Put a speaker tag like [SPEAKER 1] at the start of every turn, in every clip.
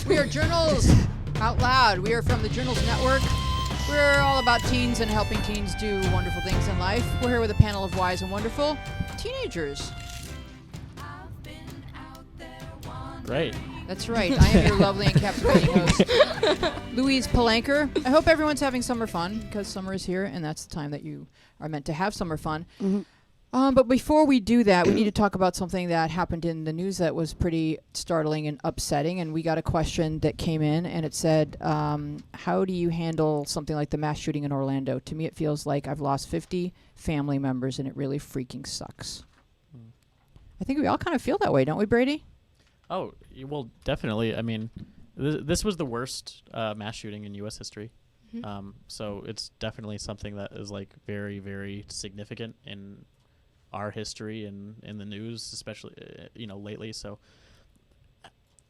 [SPEAKER 1] We are Journals Out Loud. We are from the Journals Network. We're all about teens and helping teens do wonderful things in life. We're here with a panel of wise and wonderful teenagers.
[SPEAKER 2] Great.
[SPEAKER 1] That's right. I am your lovely and captivating host, Louise Palanker. I hope everyone's having summer fun because summer is here and that's the time that you are meant to have summer fun.
[SPEAKER 3] Mm-hmm.
[SPEAKER 1] But before we do that, we need to talk about something that happened in the news that was pretty startling and upsetting. And we got a question that came in, and it said, how do you handle something like the mass shooting in Orlando? To me, it feels like I've lost 50 family members, and it really freaking sucks. I think we all kind of feel that way, don't we, Brady?
[SPEAKER 2] Oh, well, definitely. I mean, this was the worst mass shooting in U.S. history.
[SPEAKER 3] Mm-hmm.
[SPEAKER 2] So it's definitely something that is, like, very, very significant in our history and in the news, especially lately. So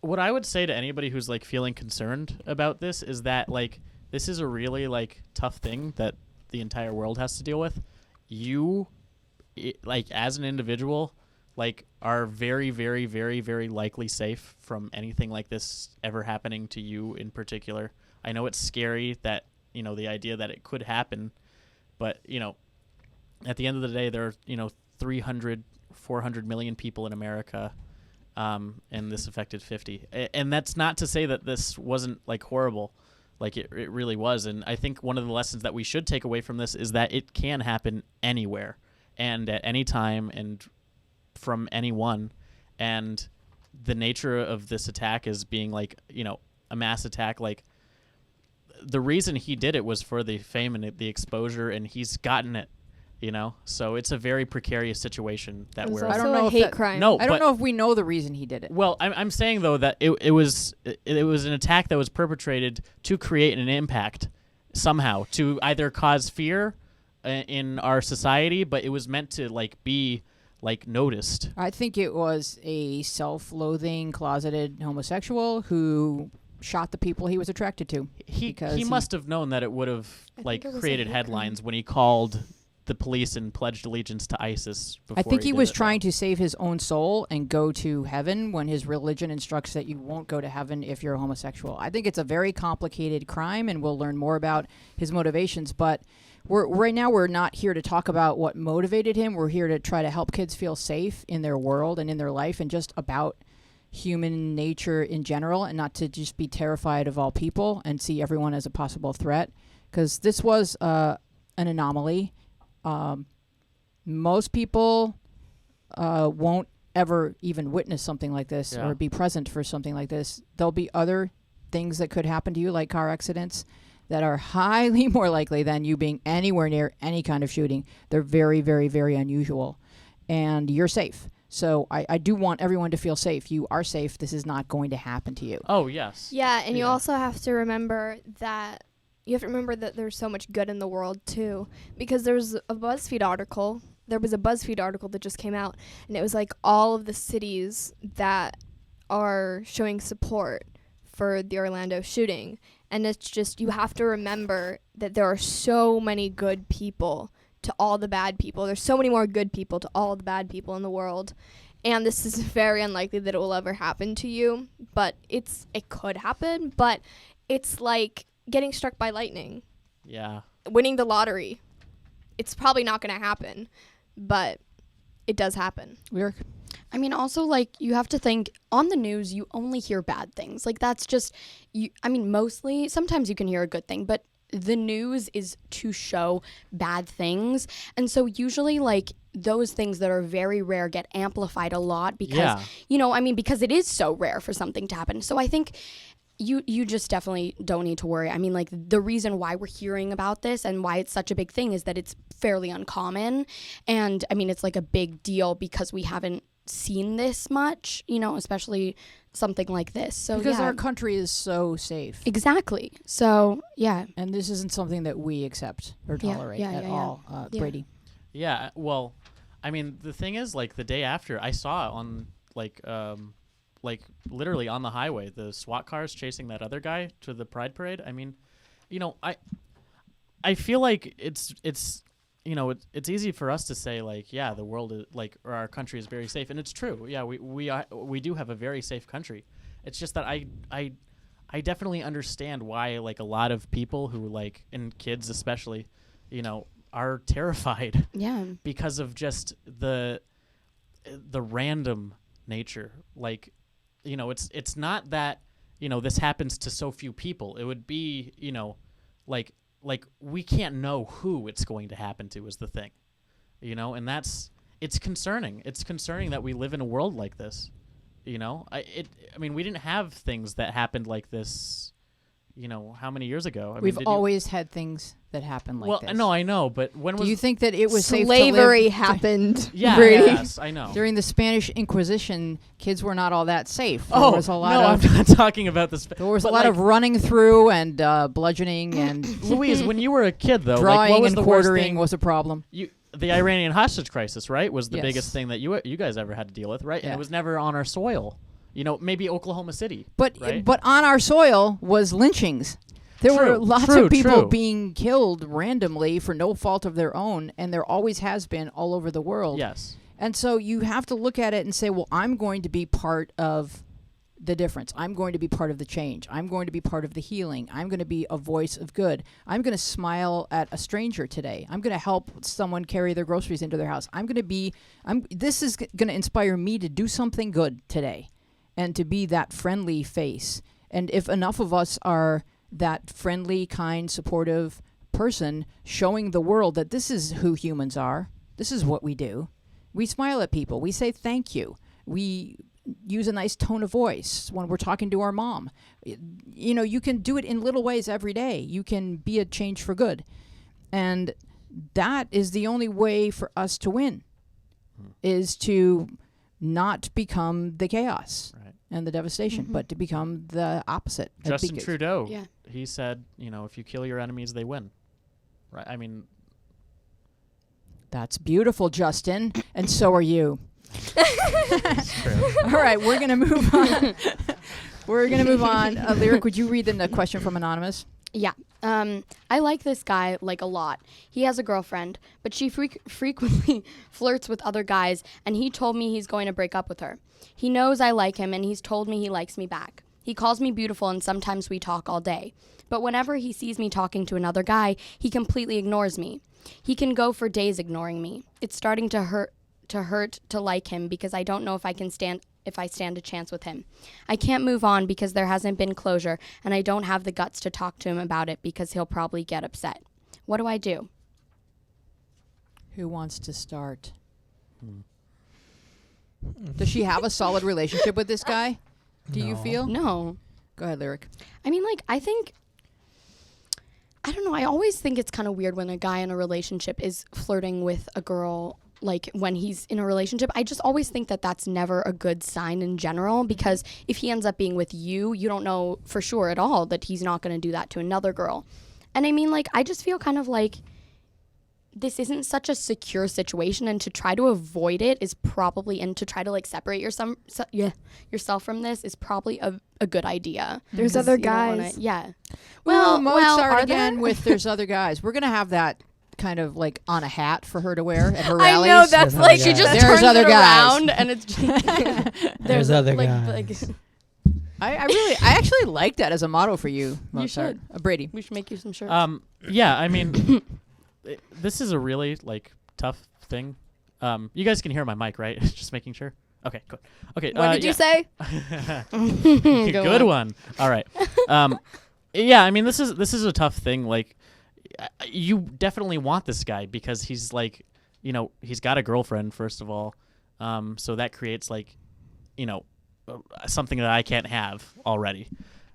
[SPEAKER 2] what I would say to anybody who's like feeling concerned about this is that like this is a really like tough thing that the entire world has to deal with. You like as an individual like are very, very, very, very likely safe from anything like this ever happening to you in particular. I know it's scary that the idea that it could happen, but at the end of the day there are 300, 400 million people in America, and this affected 50. And that's not to say that this wasn't, like, horrible. Like, it really was. And I think one of the lessons that we should take away from this is that it can happen anywhere and at any time and from anyone. And the nature of this attack is being, like, a mass attack. Like, the reason he did it was for the fame and the exposure, and he's gotten it. So it's a very precarious situation that we're.
[SPEAKER 3] I
[SPEAKER 1] don't know
[SPEAKER 3] a
[SPEAKER 1] if
[SPEAKER 3] hate
[SPEAKER 1] that-
[SPEAKER 3] crime.
[SPEAKER 2] No,
[SPEAKER 1] I don't
[SPEAKER 2] but-
[SPEAKER 1] know if we know the reason he did it.
[SPEAKER 2] Well, I'm saying though that it was an attack that was perpetrated to create an impact somehow to either cause fear in our society, but it was meant to like be like noticed.
[SPEAKER 1] I think it was a self-loathing, closeted homosexual who shot the people he was attracted to.
[SPEAKER 2] He
[SPEAKER 1] because
[SPEAKER 2] must have known that it would have like
[SPEAKER 3] it was a
[SPEAKER 2] created
[SPEAKER 3] hate
[SPEAKER 2] headlines when he called the police and pledged allegiance to ISIS.
[SPEAKER 1] I think he was
[SPEAKER 2] did it,
[SPEAKER 1] trying
[SPEAKER 2] though.
[SPEAKER 1] to save his own soul and go to heaven when his religion instructs that you won't go to heaven if you're a homosexual. I think it's a very complicated crime, and we'll learn more about his motivations. But right now we're not here to talk about what motivated him. We're here to try to help kids feel safe in their world and in their life and just about human nature in general, and not to just be terrified of all people and see everyone as a possible threat. Because this was an anomaly. Most people won't ever even witness something like this or be present for something like this. There'll be other things that could happen to you, like car accidents, that are highly more likely than you being anywhere near any kind of shooting. They're very, very, very unusual. And you're safe. So I do want everyone to feel safe. You are safe. This is not going to happen to you.
[SPEAKER 2] Oh, yes.
[SPEAKER 3] Yeah, and you also have to remember that there's so much good in the world too, because there was a BuzzFeed article that just came out, and it was like all of the cities that are showing support for the Orlando shooting, and it's just, you have to remember that there are so many good people to all the bad people. There's so many more good people to all the bad people in the world, and this is very unlikely that it will ever happen to you, but it could happen. But it's like getting struck by lightning.
[SPEAKER 2] Yeah.
[SPEAKER 3] Winning the lottery. It's probably not going to happen, but it does happen.
[SPEAKER 1] Lyric?
[SPEAKER 4] I mean, also, like, you have to think, on the news, you only hear bad things. Like, that's just, mostly, sometimes you can hear a good thing, but the news is to show bad things. And so usually, like, those things that are very rare get amplified a lot because, because it is so rare for something to happen. So I think you just definitely don't need to worry. I mean, like, the reason why we're hearing about this and why it's such a big thing is that it's fairly uncommon. And, I mean, it's, like, a big deal because we haven't seen this much, especially something like this. So
[SPEAKER 1] because our country is so safe.
[SPEAKER 4] Exactly. So, yeah.
[SPEAKER 1] And this isn't something that we accept or tolerate at all. Brady?
[SPEAKER 2] Yeah, well, I mean, the thing is, like, the day after, I saw on, like, literally on the highway, the SWAT cars chasing that other guy to the Pride Parade. I mean, I feel like it's easy for us to say, like, yeah, the world is, like, or our country is very safe, and it's true. Yeah, we do have a very safe country. It's just that I definitely understand why like a lot of people who like, and kids especially, are terrified
[SPEAKER 4] Yeah.
[SPEAKER 2] because of just the random nature. Like, it's not that, this happens to so few people. It would be, like we can't know who it's going to happen to is the thing, and it's concerning. It's concerning that we live in a world like this. I mean, we didn't have things that happened like this, how many years ago?
[SPEAKER 1] We've always had things that happen like this.
[SPEAKER 2] Well, no, I know, but when
[SPEAKER 1] Do
[SPEAKER 2] was
[SPEAKER 1] you think that it was safe to
[SPEAKER 3] Slavery
[SPEAKER 1] live
[SPEAKER 3] happened.
[SPEAKER 2] Yeah,
[SPEAKER 3] Brady.
[SPEAKER 2] yes, I know.
[SPEAKER 1] during the Spanish Inquisition? Kids were not all that safe. There
[SPEAKER 2] Oh,
[SPEAKER 1] was a lot
[SPEAKER 2] no,
[SPEAKER 1] of
[SPEAKER 2] I'm not talking about this.
[SPEAKER 1] there was a
[SPEAKER 2] but,
[SPEAKER 1] lot
[SPEAKER 2] like,
[SPEAKER 1] of running through and bludgeoning and
[SPEAKER 2] Louise, when you were a kid, though, like,
[SPEAKER 1] drawing
[SPEAKER 2] what was
[SPEAKER 1] and
[SPEAKER 2] the worst
[SPEAKER 1] quartering
[SPEAKER 2] thing?
[SPEAKER 1] was a problem.
[SPEAKER 2] The Iranian hostage crisis, right, was the
[SPEAKER 1] Yes.
[SPEAKER 2] biggest thing that you guys ever had to deal with, right? And
[SPEAKER 1] Yeah.
[SPEAKER 2] it was never on our soil. Maybe Oklahoma City.
[SPEAKER 1] But
[SPEAKER 2] right?
[SPEAKER 1] but on our soil was lynchings. There were lots
[SPEAKER 2] true,
[SPEAKER 1] of people
[SPEAKER 2] true.
[SPEAKER 1] being killed randomly for no fault of their own, and there always has been all over the world.
[SPEAKER 2] Yes.
[SPEAKER 1] And so you have to look at it and say, well, I'm going to be part of the difference. I'm going to be part of the change. I'm going to be part of the healing. I'm going to be a voice of good. I'm going to smile at a stranger today. I'm going to help someone carry their groceries into their house. This is going to inspire me to do something good today and to be that friendly face. And if enough of us are that friendly, kind, supportive person showing the world that this is who humans are, this is what we do. We smile at people. We say thank you. We use a nice tone of voice when we're talking to our mom. You can do it in little ways every day. You can be a change for good. And that is the only way for us to win, is to not become the chaos and the devastation, but to become the opposite.
[SPEAKER 2] Justin Trudeau,
[SPEAKER 4] Yeah.
[SPEAKER 2] he said, if you kill your enemies, they win. Right? I mean,
[SPEAKER 1] That's beautiful, Justin. And so are you.
[SPEAKER 2] it's true.
[SPEAKER 1] All right, we're going to move on. We're going to move on. Lyric, would you read the question from Anonymous?
[SPEAKER 4] Yeah. I like this guy, like, a lot. He has a girlfriend, but she frequently flirts with other guys, and he told me he's going to break up with her. He knows I like him, and he's told me he likes me back. He calls me beautiful, and sometimes we talk all day. But whenever he sees me talking to another guy, he completely ignores me. He can go for days ignoring me. It's starting to hurt to like him because I don't know if I stand a chance with him. I can't move on because there hasn't been closure, and I don't have the guts to talk to him about it because he'll probably get upset. What do I do?
[SPEAKER 1] Who wants to start? Does she have a solid relationship with this guy? Do you
[SPEAKER 5] No.
[SPEAKER 1] feel?
[SPEAKER 4] No.
[SPEAKER 1] Go ahead, Lyric.
[SPEAKER 4] I mean, like, I don't know. I always think it's kind of weird when a guy in a relationship is flirting with a girl, like, when he's in a relationship. I just always think that that's never a good sign in general, because if he ends up being with you, you don't know for sure at all that he's not going to do that to another girl. And I mean, like, I just feel kind of like this isn't such a secure situation, and to try to avoid it is probably, and to try to, like, separate yourself from this is probably a good idea.
[SPEAKER 3] There's
[SPEAKER 4] 'Cause
[SPEAKER 3] other
[SPEAKER 4] you don't wanna-
[SPEAKER 3] guys.
[SPEAKER 4] yeah.
[SPEAKER 1] Well, Mozart
[SPEAKER 4] are
[SPEAKER 1] again
[SPEAKER 4] there?
[SPEAKER 1] with there's other guys. We're going to have that kind of like on a hat for her to wear at her
[SPEAKER 3] I
[SPEAKER 1] rallies.
[SPEAKER 3] know that's
[SPEAKER 5] There's
[SPEAKER 3] like
[SPEAKER 5] other
[SPEAKER 4] She just
[SPEAKER 5] guys.
[SPEAKER 1] There's
[SPEAKER 4] turns
[SPEAKER 1] other
[SPEAKER 4] it
[SPEAKER 1] guys.
[SPEAKER 4] around and it's just
[SPEAKER 5] There's other
[SPEAKER 4] like,
[SPEAKER 5] guys.
[SPEAKER 1] I actually like that as a motto for you, Mozart.
[SPEAKER 4] should.
[SPEAKER 1] Brady.
[SPEAKER 4] we should make you some shirts.
[SPEAKER 2] Yeah, I mean, this is a really like tough thing. You guys can hear my mic, right? Just making sure. Okay, good. Okay.
[SPEAKER 3] What did you say?
[SPEAKER 2] Good one. All right. Yeah, I mean, this is a tough thing. Like, you definitely want this guy because he's like, he's got a girlfriend first of all, so that creates like, something that I can't have already.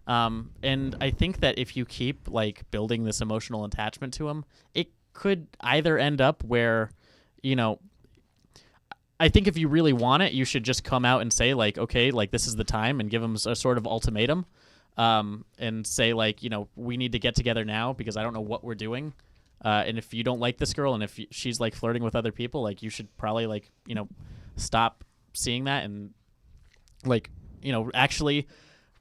[SPEAKER 2] And I think that if you keep like building this emotional attachment to him, it could either end up where, I think if you really want it, you should just come out and say like, okay, like this is the time, and give him a sort of ultimatum, and say like, we need to get together now because I don't know what we're doing. And if you don't like this girl, and if she's like flirting with other people, like you should probably like, stop seeing that and like, actually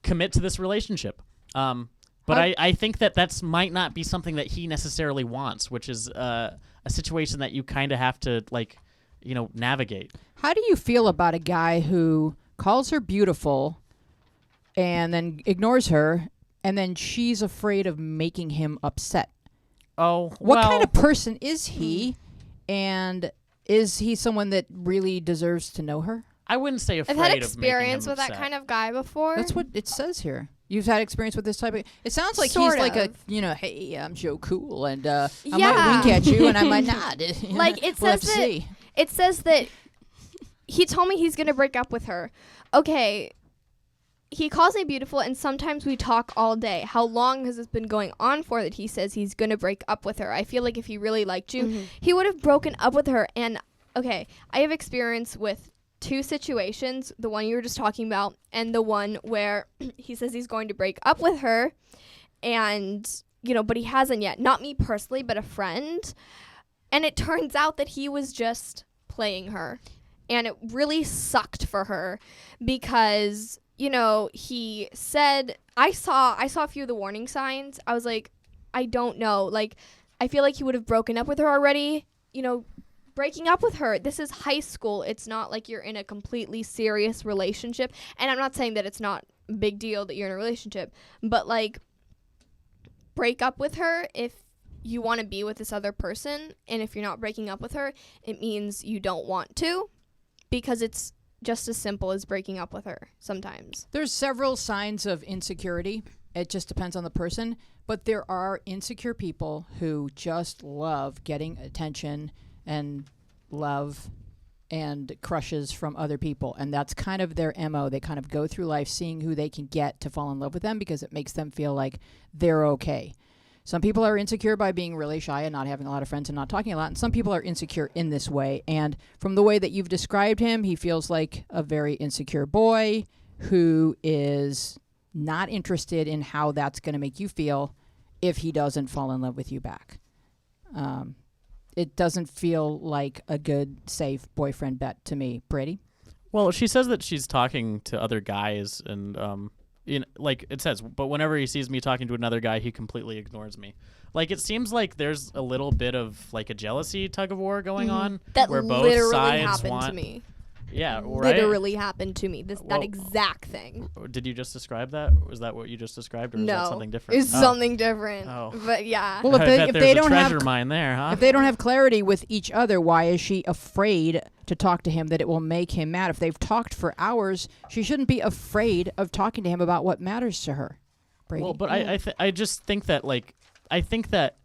[SPEAKER 2] commit to this relationship. But I think that might not be something that he necessarily wants, which is a situation that you kind of have to like, navigate.
[SPEAKER 1] How do you feel about a guy who calls her beautiful and then ignores her and then she's afraid of making him upset.
[SPEAKER 2] Oh,
[SPEAKER 1] What
[SPEAKER 2] well,
[SPEAKER 1] kind of person is he? And is he someone that really deserves to know her?
[SPEAKER 2] I wouldn't say
[SPEAKER 3] I've
[SPEAKER 2] afraid
[SPEAKER 3] had
[SPEAKER 2] of making
[SPEAKER 3] experience
[SPEAKER 2] him
[SPEAKER 3] with that
[SPEAKER 2] upset.
[SPEAKER 3] kind of guy before.
[SPEAKER 1] That's what it says here. You've had experience with this type of... It sounds like
[SPEAKER 3] Sort
[SPEAKER 1] he's like a,
[SPEAKER 3] of.
[SPEAKER 1] hey, I'm so cool, and I
[SPEAKER 3] Yeah.
[SPEAKER 1] might wink at you, and I might not.
[SPEAKER 3] Like, it
[SPEAKER 1] We'll have
[SPEAKER 3] says
[SPEAKER 1] to
[SPEAKER 3] that-
[SPEAKER 1] see.
[SPEAKER 3] It says that he told me he's going to break up with her. Okay. He calls me beautiful, and sometimes we talk all day. How long has this been going on for that he says he's going to break up with her? I feel like if he really liked you, he would have broken up with her. And, okay, I have experience with 2 situations, the one you were just talking about and the one where he says he's going to break up with her, and, but he hasn't yet. Not me personally, but a friend. And it turns out that he was just playing her. And it really sucked for her because, he said, I saw a few of the warning signs. I was like, I don't know. Like, I feel like he would have broken up with her already. Breaking up with her, this is high school. It's not like you're in a completely serious relationship. And I'm not saying that it's not a big deal that you're in a relationship. But, like, break up with her if you want to be with this other person, and if you're not breaking up with her, it means you don't want to, because it's just as simple as breaking up with her sometimes.
[SPEAKER 1] There's several signs of insecurity. It just depends on the person, but there are insecure people who just love getting attention and love and crushes from other people, and that's kind of their MO. They kind of go through life seeing who they can get to fall in love with them because it makes them feel like they're okay. Some people are insecure by being really shy and not having a lot of friends and not talking a lot. And some people are insecure in this way. And from the way that you've described him, he feels like a very insecure boy who is not interested in how that's going to make you feel if he doesn't fall in love with you back. It doesn't feel like a good, safe boyfriend bet to me. Brady?
[SPEAKER 2] Well, she says that she's talking to other guys, and like it says, but whenever he sees me talking to another guy, he completely ignores me. Like, it seems like there's a little bit of like a jealousy tug of war going on,
[SPEAKER 3] That
[SPEAKER 2] where both
[SPEAKER 3] literally
[SPEAKER 2] sides
[SPEAKER 3] happened
[SPEAKER 2] want.
[SPEAKER 3] to me.
[SPEAKER 2] Yeah, right.
[SPEAKER 3] Literally happened to me. That
[SPEAKER 2] Well,
[SPEAKER 3] exact thing.
[SPEAKER 2] Did you just describe that? Was that what you just described, or is that
[SPEAKER 3] No,
[SPEAKER 2] something different?
[SPEAKER 3] it's something different.
[SPEAKER 2] Oh.
[SPEAKER 3] But yeah.
[SPEAKER 1] Well,
[SPEAKER 2] I bet
[SPEAKER 1] if
[SPEAKER 2] there's
[SPEAKER 1] they
[SPEAKER 2] a
[SPEAKER 1] don't have
[SPEAKER 2] treasure mine there, huh?
[SPEAKER 1] If they don't have clarity with each other, why is she afraid to talk to him that it will make him mad? If they've talked for hours, she shouldn't be afraid of talking to him about what matters to her. Brady?
[SPEAKER 2] Well, but I just think that, like, I think that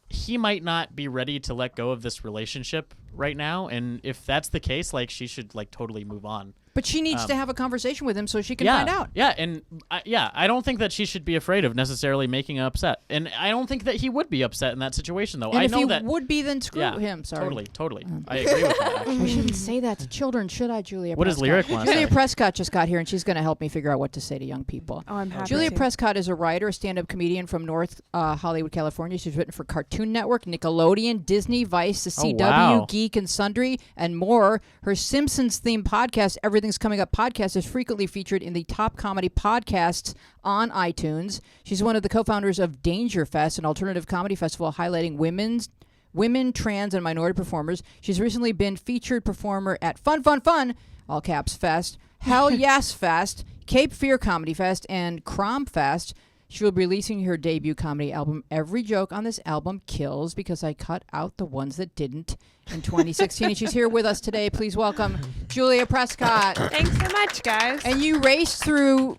[SPEAKER 2] he might not be ready to let go of this relationship right now, and if that's the case, like, she should, like, totally move on.
[SPEAKER 1] But she needs to have a conversation with him so she can
[SPEAKER 2] Yeah,
[SPEAKER 1] find out.
[SPEAKER 2] yeah, and I don't think that she should be afraid of necessarily making him upset, and I don't think that he would be upset in that situation, though.
[SPEAKER 1] And
[SPEAKER 2] I
[SPEAKER 1] if
[SPEAKER 2] know
[SPEAKER 1] he
[SPEAKER 2] that
[SPEAKER 1] would be, then screw
[SPEAKER 2] yeah,
[SPEAKER 1] him. Sorry.
[SPEAKER 2] totally. I agree with that.
[SPEAKER 1] I
[SPEAKER 2] Actually.
[SPEAKER 1] shouldn't say that to children, should I, Julia
[SPEAKER 2] What does
[SPEAKER 1] Prescott?
[SPEAKER 2] Lyric want to
[SPEAKER 1] Julia
[SPEAKER 2] say?
[SPEAKER 1] Prescott just got here, and she's going to help me figure out what to say to young people.
[SPEAKER 5] Oh, I'm happy.
[SPEAKER 1] Julia
[SPEAKER 5] to.
[SPEAKER 1] Prescott is a writer, a stand-up comedian from North Hollywood, California. She's written for Cartoon Network, Nickelodeon, Disney, Vice, the CW,
[SPEAKER 2] wow.
[SPEAKER 1] Geek and Sundry, and more. Her Simpsons-themed podcast, Everything's Coming Up podcast, is frequently featured in the top comedy podcasts on iTunes. She's one of the co-founders of Danger Fest, an alternative comedy festival highlighting women, trans, and minority performers. She's recently been featured performer at Fun, all caps Fest, Hell Yes Fest, Cape Fear Comedy Fest, and Crom Fest. She will be releasing her debut comedy album. Every joke on this album kills because I cut out the ones that didn't in 2016. And she's here with us today. Please welcome Julia Prescott.
[SPEAKER 5] Thanks so much, guys.
[SPEAKER 1] And you raced through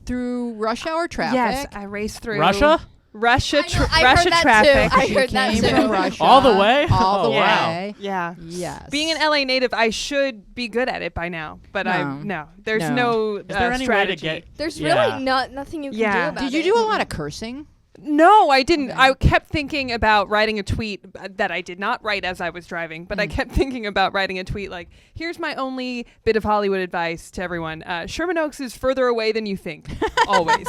[SPEAKER 1] rush hour traffic.
[SPEAKER 5] Yes, I raced through
[SPEAKER 2] Russia?
[SPEAKER 5] Russia
[SPEAKER 3] I heard
[SPEAKER 5] Russia
[SPEAKER 3] that
[SPEAKER 5] traffic.
[SPEAKER 3] too. I
[SPEAKER 1] She
[SPEAKER 3] heard that
[SPEAKER 1] came
[SPEAKER 3] too.
[SPEAKER 1] from Russia.
[SPEAKER 2] All the way?
[SPEAKER 1] All the
[SPEAKER 2] Oh, wow.
[SPEAKER 1] way.
[SPEAKER 5] Yeah.
[SPEAKER 1] Yes.
[SPEAKER 5] Being an LA native, I should be good at it by now, but there's
[SPEAKER 1] No.
[SPEAKER 5] no
[SPEAKER 2] Is there any
[SPEAKER 5] strategy.
[SPEAKER 2] way to get?
[SPEAKER 3] There's
[SPEAKER 2] Yeah.
[SPEAKER 3] really nothing you can
[SPEAKER 5] Yeah.
[SPEAKER 3] do about it.
[SPEAKER 1] Did you do a lot of cursing?
[SPEAKER 5] No, I didn't.
[SPEAKER 1] Okay.
[SPEAKER 5] I kept thinking about writing a tweet that I did not write as I was driving, but I kept thinking about writing a tweet like, here's my only bit of Hollywood advice to everyone. Sherman Oaks is further away than you think. Always.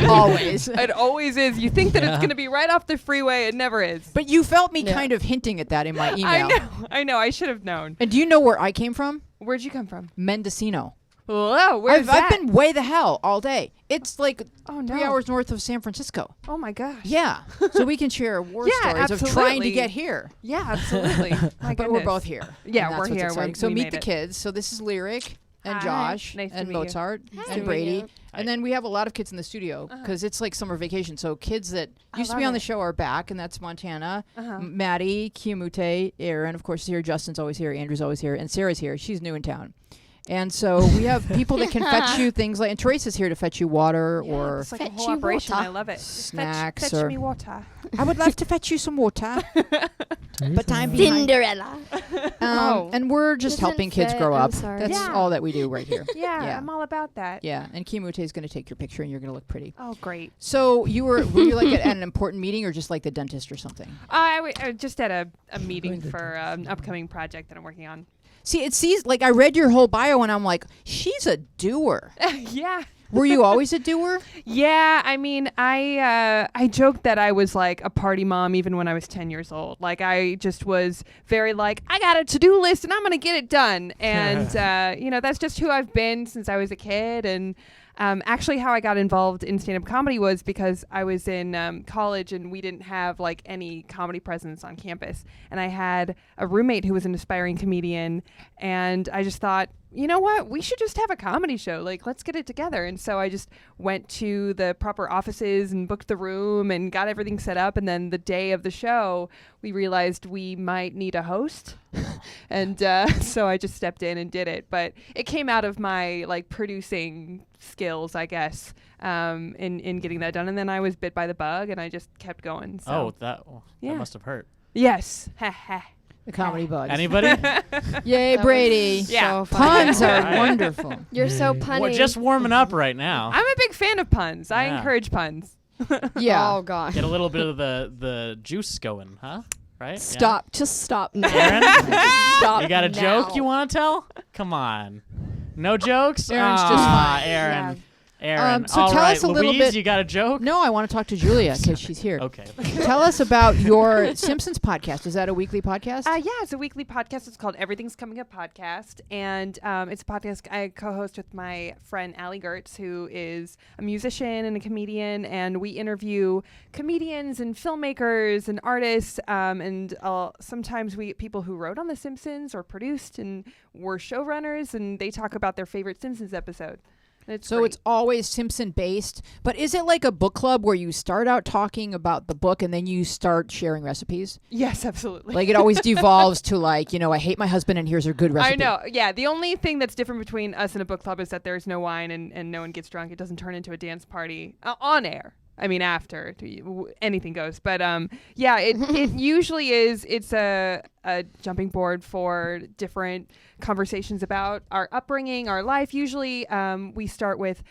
[SPEAKER 1] Always.
[SPEAKER 5] It always is. You think that it's going to be right off the freeway. It never is.
[SPEAKER 1] But you felt me
[SPEAKER 4] Yeah.
[SPEAKER 1] kind of hinting at that in my email.
[SPEAKER 5] I know. I should have known.
[SPEAKER 1] And do you know where I came from?
[SPEAKER 5] Where'd you come from?
[SPEAKER 1] Mendocino.
[SPEAKER 5] Whoa, where's
[SPEAKER 1] I've
[SPEAKER 5] that?
[SPEAKER 1] been way the hell all day. It's like
[SPEAKER 5] Oh, no.
[SPEAKER 1] 3 hours north of San Francisco.
[SPEAKER 5] Oh, my gosh.
[SPEAKER 1] Yeah. So we can share war
[SPEAKER 5] Yeah,
[SPEAKER 1] stories of trying to
[SPEAKER 5] absolutely.
[SPEAKER 1] get here.
[SPEAKER 5] Yeah, absolutely. My
[SPEAKER 1] But we're
[SPEAKER 5] goodness.
[SPEAKER 1] both here.
[SPEAKER 5] Yeah,
[SPEAKER 1] And that's
[SPEAKER 5] we're
[SPEAKER 1] what's
[SPEAKER 5] here.
[SPEAKER 1] exciting. So
[SPEAKER 5] we
[SPEAKER 1] meet
[SPEAKER 5] made
[SPEAKER 1] the
[SPEAKER 5] it.
[SPEAKER 1] kids. So this is Lyric. and
[SPEAKER 5] Hi.
[SPEAKER 1] Josh
[SPEAKER 5] Nice to
[SPEAKER 1] and
[SPEAKER 5] meet you.
[SPEAKER 1] Mozart
[SPEAKER 3] Nice to
[SPEAKER 1] and
[SPEAKER 3] meet
[SPEAKER 1] Brady.
[SPEAKER 3] you.
[SPEAKER 1] And then we have a lot of kids in the studio because it's like summer vacation. So kids that used to be
[SPEAKER 5] love
[SPEAKER 1] on the
[SPEAKER 5] it.
[SPEAKER 1] show are back, and that's Montana,
[SPEAKER 5] Uh-huh.
[SPEAKER 1] Maddie, Kiamute, Aaron, of course, is here. Justin's always here. Andrew's always here. And Sarah's here. She's new in town. And so we have people that can fetch you things like, and Teresa's here to fetch you water or
[SPEAKER 5] It's like a
[SPEAKER 4] Fetch
[SPEAKER 5] whole
[SPEAKER 4] you
[SPEAKER 5] operation.
[SPEAKER 4] water.
[SPEAKER 5] I love it.
[SPEAKER 1] snacks.
[SPEAKER 5] Fetch
[SPEAKER 1] or
[SPEAKER 5] me water.
[SPEAKER 1] I would love to fetch you some water. But time behind.
[SPEAKER 3] Cinderella.
[SPEAKER 4] Oh.
[SPEAKER 1] And we're just
[SPEAKER 3] Doesn't
[SPEAKER 1] helping kids
[SPEAKER 3] fit,
[SPEAKER 1] grow
[SPEAKER 3] I'm
[SPEAKER 1] up.
[SPEAKER 3] sorry.
[SPEAKER 1] That's
[SPEAKER 5] Yeah.
[SPEAKER 1] all that we do right here.
[SPEAKER 5] Yeah, I'm all about that.
[SPEAKER 1] Yeah, and Kimute is going to take your picture, and you're going to look pretty.
[SPEAKER 5] Oh, great.
[SPEAKER 1] So were you like at an important meeting, or just like the dentist or something?
[SPEAKER 5] I was just at a meeting for an upcoming project that I'm working on.
[SPEAKER 1] See, it sees like I read your whole bio, and I'm like, she's a doer.
[SPEAKER 5] Yeah.
[SPEAKER 1] Were you always a doer?
[SPEAKER 5] Yeah, I mean, I joked that I was like a party mom even when I was 10 years old. Like I just was very like, I got a to-do list and I'm going to get it done. And, that's just who I've been since I was a kid. And actually how I got involved in stand-up comedy was because I was in college and we didn't have like any comedy presence on campus. And I had a roommate who was an aspiring comedian. And I just thought, you know what? We should just have a comedy show. Like, let's get it together. And so I just went to the proper offices and booked the room and got everything set up. And then the day of the show, we realized we might need a host. And so I just stepped in and did it. But it came out of my like producing skills, I guess, in getting that done. And then I was bit by the bug and I just kept going. So.
[SPEAKER 2] That
[SPEAKER 5] Yeah.
[SPEAKER 2] must have hurt.
[SPEAKER 5] Yes. Ha ha.
[SPEAKER 1] The comedy bugs.
[SPEAKER 2] Anybody?
[SPEAKER 1] Yay,
[SPEAKER 4] That
[SPEAKER 1] Brady.
[SPEAKER 4] was
[SPEAKER 5] Yeah.
[SPEAKER 4] so funny.
[SPEAKER 1] Puns are
[SPEAKER 2] Right.
[SPEAKER 1] wonderful.
[SPEAKER 3] You're so punny.
[SPEAKER 2] We're just warming up right now.
[SPEAKER 5] I'm a big fan of puns. I
[SPEAKER 2] Yeah.
[SPEAKER 5] encourage puns.
[SPEAKER 1] Yeah.
[SPEAKER 4] Oh gosh.
[SPEAKER 2] Get a little bit of the juice going, huh? Right?
[SPEAKER 3] Stop. Just stop now.
[SPEAKER 2] Yeah. Aaron,
[SPEAKER 3] Stop.
[SPEAKER 2] you got a
[SPEAKER 3] now.
[SPEAKER 2] joke you want to tell? Come on. No jokes?
[SPEAKER 1] Aaron's just
[SPEAKER 2] Aw,
[SPEAKER 1] fine.
[SPEAKER 2] Aaron. Aaron.
[SPEAKER 1] So
[SPEAKER 2] All
[SPEAKER 1] tell
[SPEAKER 2] right,
[SPEAKER 1] us a little
[SPEAKER 2] Louise,
[SPEAKER 1] bit-
[SPEAKER 2] you got a joke?
[SPEAKER 1] No, I want to talk to Julia because she's here.
[SPEAKER 2] Okay.
[SPEAKER 1] Tell us about your Simpsons podcast. Is that a weekly podcast?
[SPEAKER 5] Yeah, it's a weekly podcast. It's called Everything's Coming Up Podcast. And it's a podcast I co-host with my friend Allie Gertz, who is a musician and a comedian. And we interview comedians and filmmakers and artists. And sometimes we get people who wrote on The Simpsons or produced and were showrunners. And they talk about their favorite Simpsons episode. And it's
[SPEAKER 1] So
[SPEAKER 5] great.
[SPEAKER 1] it's always Simpson based, but is it like a book club where you start out talking about the book and then you start sharing recipes?
[SPEAKER 5] Yes, absolutely.
[SPEAKER 1] Like it always devolves to like, I hate my husband and here's a good recipe.
[SPEAKER 5] I know. Yeah. The only thing that's different between us and a book club is that there's no wine and no one gets drunk. It doesn't turn into a dance party on air. I mean, after anything goes. But yeah, it usually is. It's a jumping board for different conversations about our upbringing, our life. Usually we start with,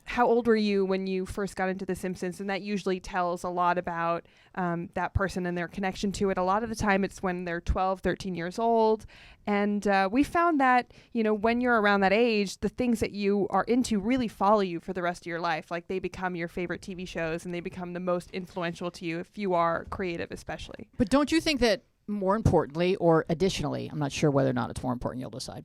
[SPEAKER 5] how old were you when you first got into The Simpsons? And that usually tells a lot about that person and their connection to it. A lot of the time it's when they're 12, 13 years old. And we found that, when you're around that age, the things that you are into really follow you for the rest of your life. Like they become your favorite TV shows and they become the most influential to you if you are creative, especially.
[SPEAKER 1] But don't you think that more importantly, or additionally, I'm not sure whether or not it's more important, you'll decide.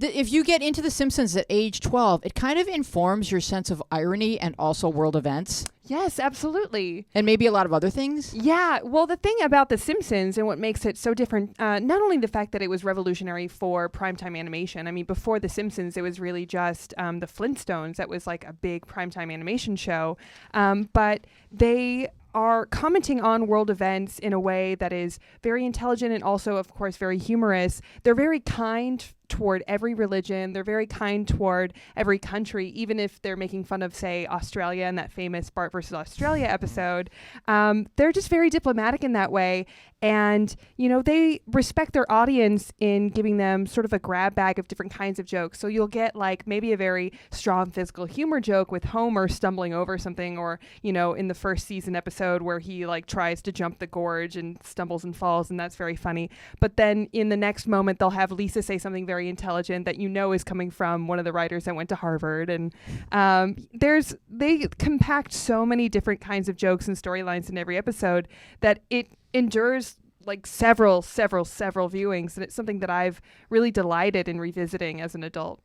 [SPEAKER 1] If you get into The Simpsons at age 12, it kind of informs your sense of irony and also world events
[SPEAKER 5] Yes, absolutely.
[SPEAKER 1] and maybe a lot of other things.
[SPEAKER 5] Yeah, well, the thing about The Simpsons and what makes it so different, not only the fact that it was revolutionary for primetime animation. I mean, before The Simpsons, it was really just the Flintstones that was like a big primetime animation show. But they are commenting on world events in a way that is very intelligent and also, of course, very humorous. They're very kind toward every religion. They're very kind toward every country, even if they're making fun of, say, Australia and that famous Bart versus Australia episode. They're just very diplomatic in that way. And, they respect their audience in giving them sort of a grab bag of different kinds of jokes. So you'll get like maybe a very strong physical humor joke with Homer stumbling over something, or, in the first season episode where he like tries to jump the gorge and stumbles and falls, and that's very funny. But then in the next moment, they'll have Lisa say something very intelligent that is coming from one of the writers that went to Harvard. And they compact so many different kinds of jokes and storylines in every episode that it endures like several viewings, and it's something that I've really delighted in revisiting as an adult.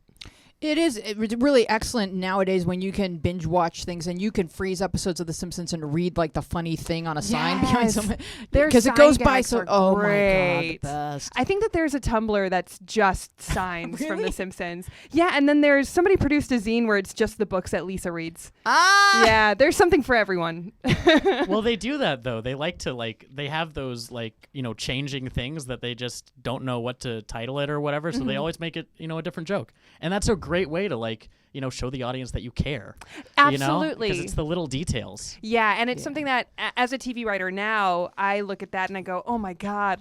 [SPEAKER 1] It is really excellent nowadays when you can binge watch things and you can freeze episodes of The Simpsons and read like the funny thing on a sign behind
[SPEAKER 5] Yes.
[SPEAKER 1] someone
[SPEAKER 5] Their
[SPEAKER 1] because it
[SPEAKER 5] sign
[SPEAKER 1] goes by
[SPEAKER 5] gags
[SPEAKER 1] so.
[SPEAKER 5] are
[SPEAKER 1] Oh my god, the
[SPEAKER 5] great.
[SPEAKER 1] best.
[SPEAKER 5] I think that there's a Tumblr that's just signs from
[SPEAKER 1] Really?
[SPEAKER 5] The Simpsons. Yeah, and then there's somebody produced a zine where it's just the books that Lisa reads.
[SPEAKER 1] Ah,
[SPEAKER 5] Yeah, there's something for everyone.
[SPEAKER 2] Well, they do that though. They like to they have those changing things that they just don't know what to title it or whatever. So they always make it a different joke, and that's a great way to show the audience that you care.
[SPEAKER 5] Absolutely.
[SPEAKER 2] Because it's the little details.
[SPEAKER 5] Yeah, and it's something that as a TV writer now, I look at that and I go, oh my God,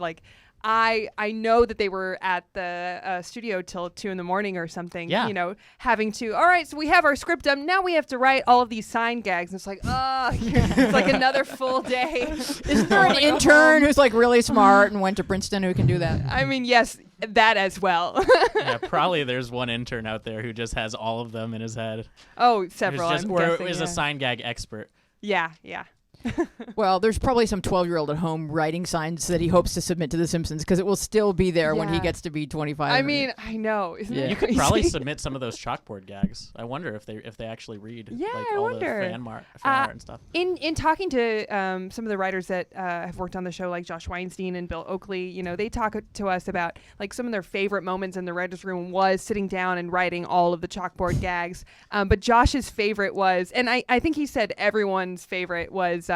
[SPEAKER 5] I know that they were at the studio till 2 a.m. or something,
[SPEAKER 2] Yeah.
[SPEAKER 5] having to, all right, so we have our script done. Now we have to write all of these sign gags. And it's like, it's like another full day.
[SPEAKER 1] Isn't there an intern who's like really smart and went to Princeton who can do that?
[SPEAKER 5] I mean, yes, that as well.
[SPEAKER 2] Yeah, probably there's one intern out there who just has all of them in his head.
[SPEAKER 5] Oh, several.
[SPEAKER 2] Who's
[SPEAKER 5] I'm
[SPEAKER 2] or
[SPEAKER 5] guessing,
[SPEAKER 2] is
[SPEAKER 5] yeah.
[SPEAKER 2] a sign gag expert.
[SPEAKER 5] Yeah.
[SPEAKER 1] Well, there's probably some 12-year-old at home writing signs that he hopes to submit to The Simpsons because it will still be there when he
[SPEAKER 5] Yeah.
[SPEAKER 1] gets to be 25.
[SPEAKER 5] I mean, I know. Isn't
[SPEAKER 1] Yeah.
[SPEAKER 5] it
[SPEAKER 2] You could
[SPEAKER 5] crazy?
[SPEAKER 2] probably submit some of those chalkboard gags. I wonder if they actually read
[SPEAKER 5] Yeah, I
[SPEAKER 2] all
[SPEAKER 5] wonder.
[SPEAKER 2] the fan art and stuff.
[SPEAKER 5] In talking to some of the writers that have worked on the show, like Josh Weinstein and Bill Oakley, they talk to us about some of their favorite moments in the writers' room was sitting down and writing all of the chalkboard gags. But Josh's favorite was, and I think he said everyone's favorite was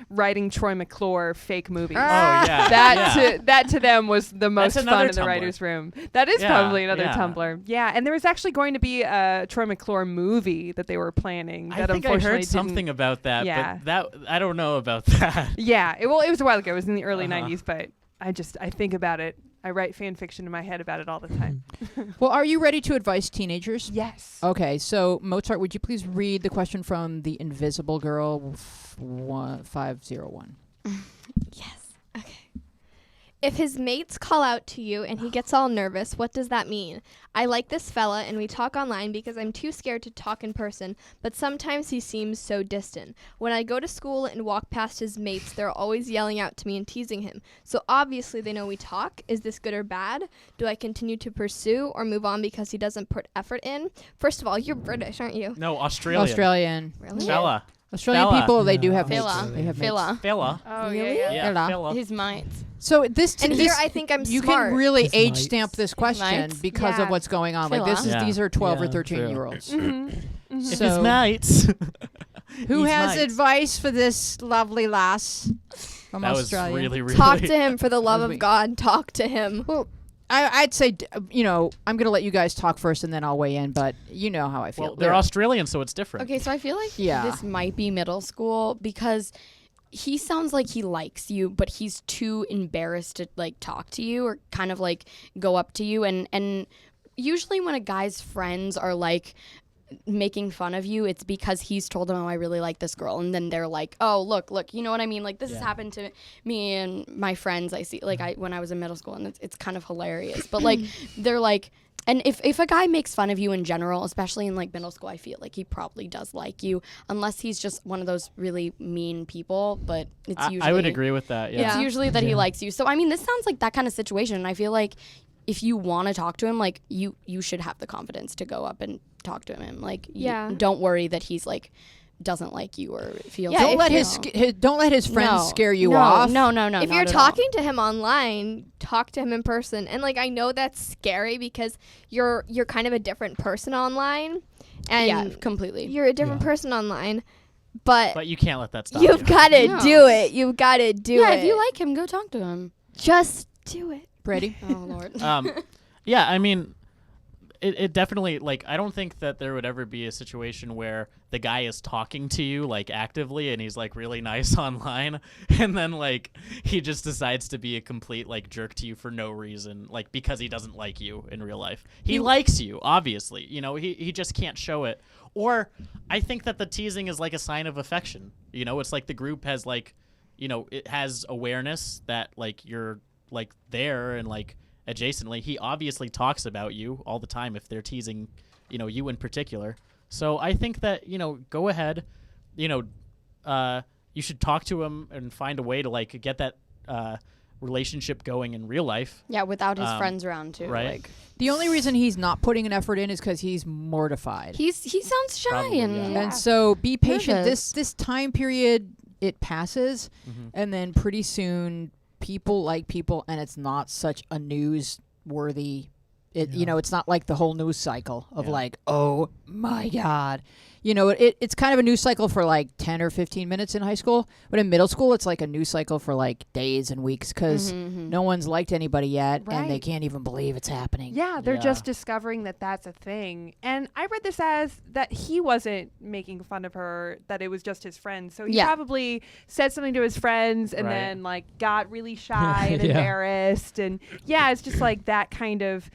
[SPEAKER 5] writing Troy McClure fake movies.
[SPEAKER 2] Oh yeah.
[SPEAKER 5] That to them was the most
[SPEAKER 2] That's
[SPEAKER 5] fun
[SPEAKER 2] another
[SPEAKER 5] in the
[SPEAKER 2] Tumblr.
[SPEAKER 5] writers' room. That is
[SPEAKER 2] Yeah,
[SPEAKER 5] probably another
[SPEAKER 2] yeah.
[SPEAKER 5] Tumblr. Yeah, and there was actually going to be a Troy McClure movie that they were planning.
[SPEAKER 2] I
[SPEAKER 5] That
[SPEAKER 2] think I
[SPEAKER 5] unfortunately
[SPEAKER 2] heard something
[SPEAKER 5] didn't.
[SPEAKER 2] about that,
[SPEAKER 5] Yeah.
[SPEAKER 2] but that I don't know about that.
[SPEAKER 5] Yeah, it was a while ago. It was in the early
[SPEAKER 2] Uh-huh.
[SPEAKER 5] 90s, but I think about it. I write fan fiction in my head about it all the time.
[SPEAKER 1] well, are you ready to advise teenagers?
[SPEAKER 5] Yes.
[SPEAKER 1] Okay, so Mozart, would you please read the question from the Invisible Girl 501?
[SPEAKER 3] Yes. Okay. If his mates call out to you and he gets all nervous, what does that mean? I like this fella and we talk online because I'm too scared to talk in person, but sometimes he seems so distant. When I go to school and walk past his mates, they're always yelling out to me and teasing him. So obviously they know we talk. Is this good or bad? Do I continue to pursue or move on because he doesn't put effort in? First of all, you're British, aren't you?
[SPEAKER 2] No, Australian.
[SPEAKER 1] Australian.
[SPEAKER 3] Really?
[SPEAKER 2] Fella.
[SPEAKER 1] Australian
[SPEAKER 2] Fella.
[SPEAKER 1] people, they do have
[SPEAKER 4] Fella.
[SPEAKER 1] mates. They have mates.
[SPEAKER 4] Filla.
[SPEAKER 2] Fella.
[SPEAKER 5] Oh,
[SPEAKER 3] Really?
[SPEAKER 5] yeah.
[SPEAKER 2] Yeah,
[SPEAKER 1] Fella.
[SPEAKER 2] fella.
[SPEAKER 4] His mates.
[SPEAKER 1] So this
[SPEAKER 3] And
[SPEAKER 1] this,
[SPEAKER 3] here I think I'm
[SPEAKER 1] you
[SPEAKER 3] smart.
[SPEAKER 1] can really
[SPEAKER 6] His
[SPEAKER 1] age
[SPEAKER 6] mates.
[SPEAKER 1] stamp this question
[SPEAKER 4] mates?
[SPEAKER 1] because
[SPEAKER 5] Yeah.
[SPEAKER 1] of what's going on.
[SPEAKER 4] Filla.
[SPEAKER 1] Like this is
[SPEAKER 2] Yeah.
[SPEAKER 1] these are 12 or
[SPEAKER 6] Yeah,
[SPEAKER 1] 13
[SPEAKER 6] true.
[SPEAKER 1] year olds.
[SPEAKER 5] Mm-hmm.
[SPEAKER 1] So
[SPEAKER 2] mates.
[SPEAKER 1] who
[SPEAKER 2] His
[SPEAKER 1] has
[SPEAKER 2] mates.
[SPEAKER 1] advice for this lovely lass from
[SPEAKER 2] That was
[SPEAKER 1] Australia?
[SPEAKER 2] really, really.
[SPEAKER 3] Talk to him for the love
[SPEAKER 1] That was
[SPEAKER 3] of
[SPEAKER 1] me.
[SPEAKER 3] God. Talk to him.
[SPEAKER 1] Well, I'd say I'm going to let you guys talk first and then I'll weigh in, but you know how I feel.
[SPEAKER 2] Well, they're Australian, so it's different.
[SPEAKER 4] Okay, so I feel like
[SPEAKER 1] Yeah.
[SPEAKER 4] this might be middle school because he sounds like he likes you, but he's too embarrassed to talk to you or kind of go up to you. And usually when a guy's friends are making fun of you, it's because he's told them, oh, I really like this girl, and then they're like, oh, look, you know what I mean? This has happened to me and my friends. I see when I was in middle school, and it's kind of hilarious, but they're and if a guy makes fun of you in general, especially in middle school, I feel like he probably does like you, unless he's just one of those really mean people. But it's usually
[SPEAKER 2] I would agree with that. Yeah.
[SPEAKER 4] it's usually that he likes you. So I mean, this sounds like that kind of situation, and I feel like if you want to talk to him, you should have the confidence to go up and talk to him.
[SPEAKER 3] Yeah.
[SPEAKER 4] Don't worry that he's doesn't like you or feels.
[SPEAKER 3] Yeah,
[SPEAKER 1] don't let
[SPEAKER 3] if
[SPEAKER 1] don't let his friends
[SPEAKER 4] No.
[SPEAKER 1] scare you
[SPEAKER 4] no,
[SPEAKER 1] off.
[SPEAKER 4] No.
[SPEAKER 3] If
[SPEAKER 4] not
[SPEAKER 3] you're
[SPEAKER 4] at all.
[SPEAKER 3] talking to him online, talk to him in person. And I know that's scary because you're kind of a different person online, and
[SPEAKER 4] yeah, completely.
[SPEAKER 3] you're a different person online, but
[SPEAKER 2] But you can't let that stop you.
[SPEAKER 3] you've got to
[SPEAKER 4] No.
[SPEAKER 3] do it. You've got to do
[SPEAKER 4] Yeah,
[SPEAKER 3] it.
[SPEAKER 4] if you like him, go talk to him.
[SPEAKER 3] just do it.
[SPEAKER 1] Brady.
[SPEAKER 4] Oh Lord.
[SPEAKER 2] Yeah, I mean, it definitely, I don't think that there would ever be a situation where the guy is talking to you, actively, and he's, really nice online, and then, he just decides to be a complete, jerk to you for no reason, because he doesn't like you in real life. He likes you, obviously. He just can't show it. Or I think that the teasing is, a sign of affection. It's the group has, it has awareness that, you're, there and, adjacently. He obviously talks about you all the time if they're teasing, you in particular. So I think that, go ahead, you should talk to him and find a way to get that relationship going in real life.
[SPEAKER 4] Yeah, without his
[SPEAKER 2] Um,
[SPEAKER 4] friends around too.
[SPEAKER 2] right.
[SPEAKER 4] Like
[SPEAKER 1] The only reason he's not putting an effort in is because he's mortified.
[SPEAKER 4] he sounds shy
[SPEAKER 2] Probably,
[SPEAKER 4] and
[SPEAKER 2] yeah.
[SPEAKER 1] And so be patient.
[SPEAKER 4] Nervous.
[SPEAKER 1] This time period, it passes,
[SPEAKER 2] Mhm.
[SPEAKER 1] and then pretty soon people like people, and it's not such a newsworthy. It's not like the whole news cycle of
[SPEAKER 2] Yeah.
[SPEAKER 1] like, oh my god. It's kind of a news cycle for like 10 or 15 minutes in high school, but in middle school it's like a news cycle for like days and weeks because no one's liked anybody yet, and they
[SPEAKER 5] Right.
[SPEAKER 1] can't even believe it's happening.
[SPEAKER 5] Yeah, they're
[SPEAKER 2] Yeah.
[SPEAKER 5] just discovering that that's a thing. And I read this as that he wasn't making fun of her, that it was just his friends. So he
[SPEAKER 4] Yeah.
[SPEAKER 5] probably said something to his friends and
[SPEAKER 2] Right.
[SPEAKER 5] then like got really shy and
[SPEAKER 6] Yeah.
[SPEAKER 5] embarrassed. And yeah, it's just like that kind of,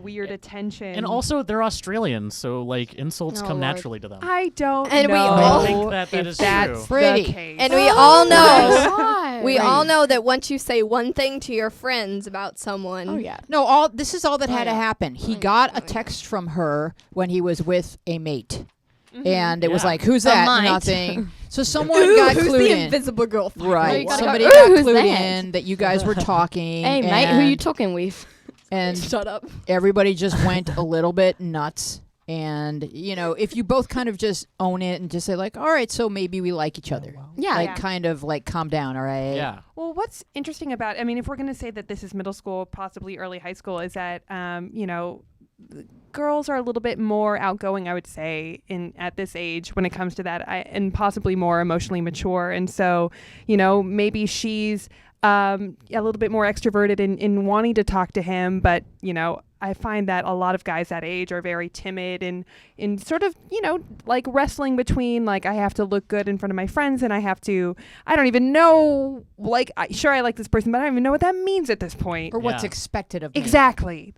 [SPEAKER 5] weird attention.
[SPEAKER 2] And also, they're Australians, so like insults
[SPEAKER 4] Oh,
[SPEAKER 2] come
[SPEAKER 4] Lord.
[SPEAKER 2] naturally to them.
[SPEAKER 5] I don't
[SPEAKER 3] And we
[SPEAKER 5] know
[SPEAKER 3] all-
[SPEAKER 2] I think that
[SPEAKER 5] if
[SPEAKER 2] is
[SPEAKER 5] that's
[SPEAKER 2] true.
[SPEAKER 3] Brady.
[SPEAKER 5] the case.
[SPEAKER 3] And we all know.
[SPEAKER 4] God.
[SPEAKER 3] We all know that once you say one thing to your friends about someone,
[SPEAKER 4] Oh yeah.
[SPEAKER 1] No, this is all that had to
[SPEAKER 3] yeah.
[SPEAKER 1] happen. He
[SPEAKER 3] Mm.
[SPEAKER 1] got
[SPEAKER 3] Oh,
[SPEAKER 1] a
[SPEAKER 3] yeah.
[SPEAKER 1] text from her when he was with a mate. And it was
[SPEAKER 2] Yeah.
[SPEAKER 1] like, who's
[SPEAKER 4] A
[SPEAKER 1] that?
[SPEAKER 4] mate.
[SPEAKER 1] Nothing. So someone got
[SPEAKER 3] who's
[SPEAKER 1] clued
[SPEAKER 3] the
[SPEAKER 1] in.
[SPEAKER 3] invisible girl?
[SPEAKER 1] Right.
[SPEAKER 4] You gotta
[SPEAKER 1] Somebody
[SPEAKER 4] go,
[SPEAKER 1] got
[SPEAKER 4] "Ooh, who's
[SPEAKER 1] clued
[SPEAKER 4] that?"
[SPEAKER 1] in that you guys were talking.
[SPEAKER 4] Hey mate, who you talking with?
[SPEAKER 1] And
[SPEAKER 3] Shut up.
[SPEAKER 1] everybody just went a little bit nuts. And, if you both kind of just own it and just say like, all right, so maybe we like each other.
[SPEAKER 4] Yeah.
[SPEAKER 1] Like kind of like calm down, all right?
[SPEAKER 2] Yeah.
[SPEAKER 5] Well, what's interesting about, if we're going to say that this is middle school, possibly early high school, is that, girls are a little bit more outgoing, I would say, at this age when it comes to that, and possibly more emotionally mature. And so, maybe she's a little bit more extroverted in wanting to talk to him, but, I find that a lot of guys that age are very timid and in sort of, like wrestling between like I have to look good in front of my friends and I don't even know, like, I like this person, but I don't even know what that means at this point.
[SPEAKER 1] Or what's
[SPEAKER 2] Yeah.
[SPEAKER 1] expected of me.
[SPEAKER 5] Exactly.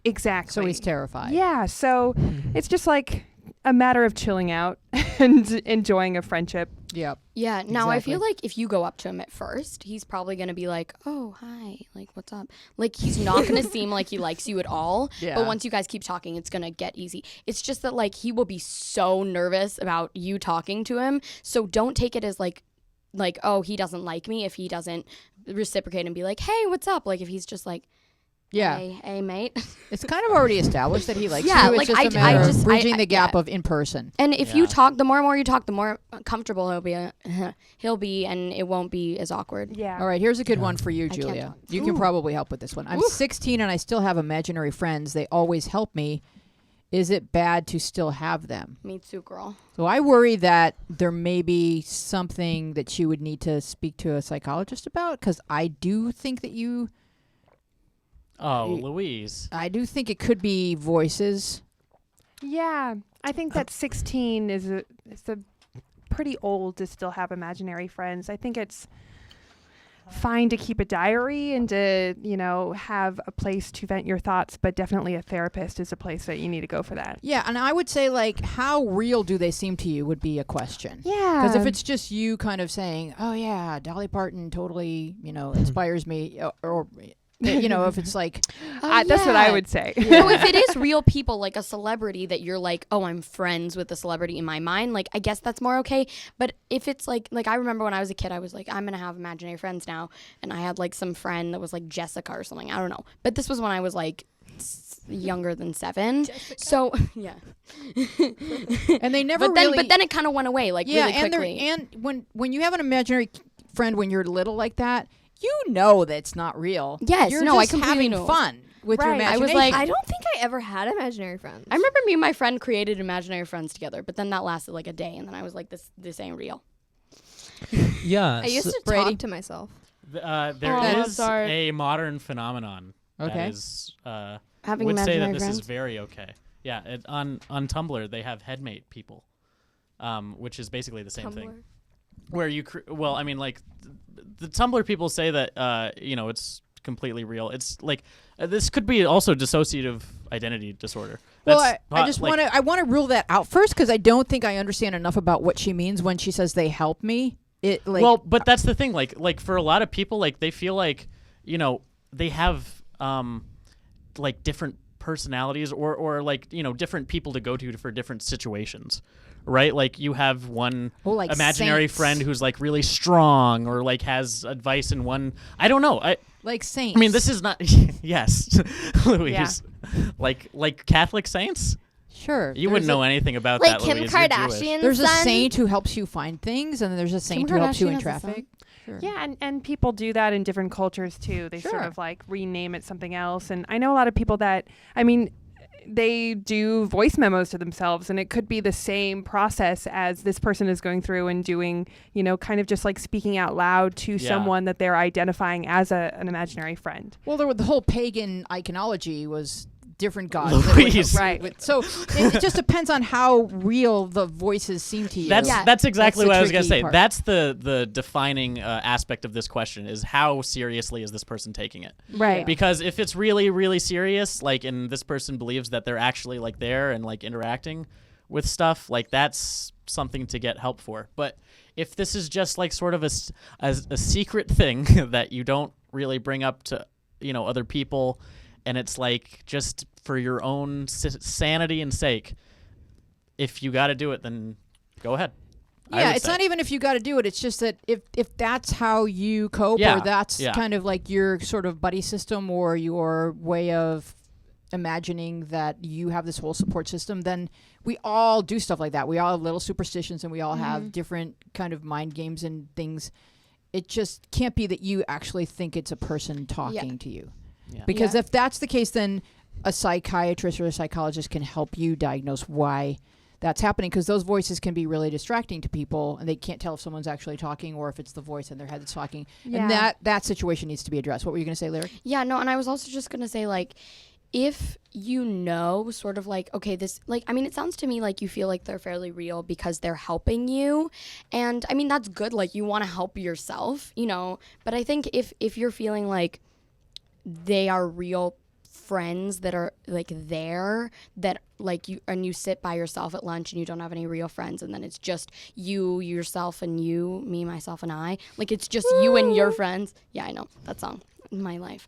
[SPEAKER 1] So he's terrified.
[SPEAKER 5] Yeah. So it's just like a matter of chilling out and enjoying a friendship.
[SPEAKER 1] Yep.
[SPEAKER 4] Yeah. Now I feel
[SPEAKER 1] Exactly.
[SPEAKER 4] like if you go up to him at first, he's probably gonna be like, "Oh, hi, like what's up?" Like he's not gonna seem like he likes you at all.
[SPEAKER 1] Yeah.
[SPEAKER 4] But once you guys keep talking, it's gonna get easy. It's just that like he will be so nervous about you talking to him. So don't take it as like oh, he doesn't like me if he doesn't reciprocate and be like, "Hey, what's up?" Like if he's just like,
[SPEAKER 1] Yeah.
[SPEAKER 4] hey mate.
[SPEAKER 1] It's kind of already established that he likes
[SPEAKER 4] Yeah,
[SPEAKER 1] you. It's
[SPEAKER 4] like,
[SPEAKER 1] just
[SPEAKER 4] I-
[SPEAKER 1] a matter
[SPEAKER 4] I
[SPEAKER 1] of
[SPEAKER 4] just-
[SPEAKER 1] bridging
[SPEAKER 4] I-
[SPEAKER 1] the gap
[SPEAKER 4] yeah.
[SPEAKER 1] of in person.
[SPEAKER 4] And if
[SPEAKER 2] Yeah.
[SPEAKER 4] you talk, the more you talk, the more comfortable he'll be, and it won't be as awkward.
[SPEAKER 5] Yeah.
[SPEAKER 1] All right, here's a good one for you,
[SPEAKER 4] can't
[SPEAKER 1] Julia.
[SPEAKER 4] talk.
[SPEAKER 1] You can probably help with this one. I'm 16 and I still have imaginary friends. They always help me. Is it bad to still have them?
[SPEAKER 4] Me too, girl.
[SPEAKER 1] So I worry that there may be something that you would need to speak to a psychologist about, because I do think that
[SPEAKER 2] Oh, Louise.
[SPEAKER 1] I do think it could be voices.
[SPEAKER 5] Yeah. I think that 16 is a pretty old to still have imaginary friends. I think it's fine to keep a diary and to, have a place to vent your thoughts, but definitely a therapist is a place that you need to go for that.
[SPEAKER 1] Yeah, and I would say, like, how real do they seem to you would be a question.
[SPEAKER 5] Yeah.
[SPEAKER 1] Because if it's just you kind of saying, oh, yeah, Dolly Parton totally, inspires me, or if it's like,
[SPEAKER 5] that's what I would say.
[SPEAKER 4] No, if it is real people, like a celebrity that you're like, oh, I'm friends with the celebrity in my mind, like, I guess that's more okay. But if it's like I remember when I was a kid, I was like, I'm going to have imaginary friends now. And I had like some friend that was like Jessica or something. I don't know. But this was when I was like younger than 7. So, yeah.
[SPEAKER 1] and they never
[SPEAKER 4] But then it kind of went away like
[SPEAKER 1] yeah,
[SPEAKER 4] really
[SPEAKER 1] and
[SPEAKER 4] quickly.
[SPEAKER 1] and when you have an imaginary friend when you're little like that, that's not real.
[SPEAKER 4] Yes,
[SPEAKER 1] you're
[SPEAKER 4] no, I
[SPEAKER 1] just
[SPEAKER 4] completely
[SPEAKER 1] having
[SPEAKER 4] know.
[SPEAKER 1] fun with your
[SPEAKER 5] Right.
[SPEAKER 1] imagination.
[SPEAKER 4] I was like,
[SPEAKER 3] I don't think I ever had imaginary friends.
[SPEAKER 4] I remember me and my friend created imaginary friends together, but then that lasted like a day, and then I was like, this ain't real.
[SPEAKER 6] Yeah.
[SPEAKER 3] I used
[SPEAKER 6] so-
[SPEAKER 3] to
[SPEAKER 1] Brady?
[SPEAKER 3] talk to myself.
[SPEAKER 2] There
[SPEAKER 4] Oh,
[SPEAKER 2] is
[SPEAKER 4] sorry.
[SPEAKER 2] a modern phenomenon
[SPEAKER 1] Okay.
[SPEAKER 2] that is
[SPEAKER 4] Having
[SPEAKER 2] would say that
[SPEAKER 4] imaginary
[SPEAKER 2] this
[SPEAKER 4] friends.
[SPEAKER 2] is very okay. Yeah, on Tumblr they have headmate people, which is basically the same thing. Where you the Tumblr people say that it's completely real. It's like this could be also dissociative identity disorder.
[SPEAKER 1] well,
[SPEAKER 2] That's
[SPEAKER 1] I just
[SPEAKER 2] like-
[SPEAKER 1] want to rule that out first, because I don't think I understand enough about what she means when she says they help me.
[SPEAKER 2] Well, but that's the thing. Like for a lot of people, like they feel like they have like different personalities or like, you know, different people to go to for different situations, right? Like you have one
[SPEAKER 1] like
[SPEAKER 2] imaginary
[SPEAKER 1] saints.
[SPEAKER 2] friend who's like really strong or like has advice in one. I don't know.
[SPEAKER 1] Like saints.
[SPEAKER 2] I mean, this is not. Yes, Louise. Like Catholic saints.
[SPEAKER 1] Sure.
[SPEAKER 2] You wouldn't know anything about
[SPEAKER 3] Like
[SPEAKER 2] that,
[SPEAKER 3] Kim
[SPEAKER 2] Louise. You're Jewish.
[SPEAKER 3] Kardashian.
[SPEAKER 1] There's a
[SPEAKER 3] son.
[SPEAKER 1] saint who helps you find things, and then there's a saint who helps you in
[SPEAKER 4] Kardashian has a son.
[SPEAKER 1] traffic. Sure.
[SPEAKER 5] Yeah, and people do that in different cultures too. They sort
[SPEAKER 1] Sure.
[SPEAKER 5] of like rename it something else. And I know a lot of people that, I mean, they do voice memos to themselves, and it could be the same process as this person is going through and doing, you know, kind of just like speaking out loud to someone that they're identifying as an imaginary friend.
[SPEAKER 1] Well, the whole pagan iconology was different gods.
[SPEAKER 2] Louise.
[SPEAKER 5] Right.
[SPEAKER 1] So it just depends on how real the voices seem to you.
[SPEAKER 2] That's exactly
[SPEAKER 1] That's
[SPEAKER 2] what
[SPEAKER 1] the
[SPEAKER 2] I was going to
[SPEAKER 1] tricky
[SPEAKER 2] say.
[SPEAKER 1] part.
[SPEAKER 2] That's the defining aspect of this question is how seriously is this person taking it?
[SPEAKER 5] Right.
[SPEAKER 2] Because if it's really, really serious, like, and this person believes that they're actually like there and like interacting with stuff, like that's something to get help for. But if this is just like sort of a secret thing that you don't really bring up to, you know, other people, and it's like just for your own sanity and sake, if you got to do it, then go ahead.
[SPEAKER 1] Yeah, it's not even if you got to do it. It's just that if that's how you cope,
[SPEAKER 2] Yeah,
[SPEAKER 1] or that's
[SPEAKER 2] yeah.
[SPEAKER 1] kind of like your sort of buddy system or your way of imagining that you have this whole support system, then we all do stuff like that. We all have little superstitions, and we all have different kind of mind games and things. It just can't be that you actually think it's a person talking to you.
[SPEAKER 2] Yeah.
[SPEAKER 1] Because if that's the case, then a psychiatrist or a psychologist can help you diagnose why that's happening, because those voices can be really distracting to people, and they can't tell if someone's actually talking or if it's the voice in their head that's talking.
[SPEAKER 5] Yeah.
[SPEAKER 1] And that situation needs to be addressed. What were you going to say, Lyric?
[SPEAKER 4] Yeah, no, and I was also just going to say, like, if you know sort of like, okay, this, like, I mean, it sounds to me like you feel like they're fairly real because they're helping you. And, I mean, that's good. Like, you want to help yourself, you know. But I think if you're feeling like they are real friends that are like there, that like you, and you sit by yourself at lunch and you don't have any real friends, and then it's just you, yourself, and you, me, myself, and I, like it's just you and your friends. Yeah, I know that song in my life.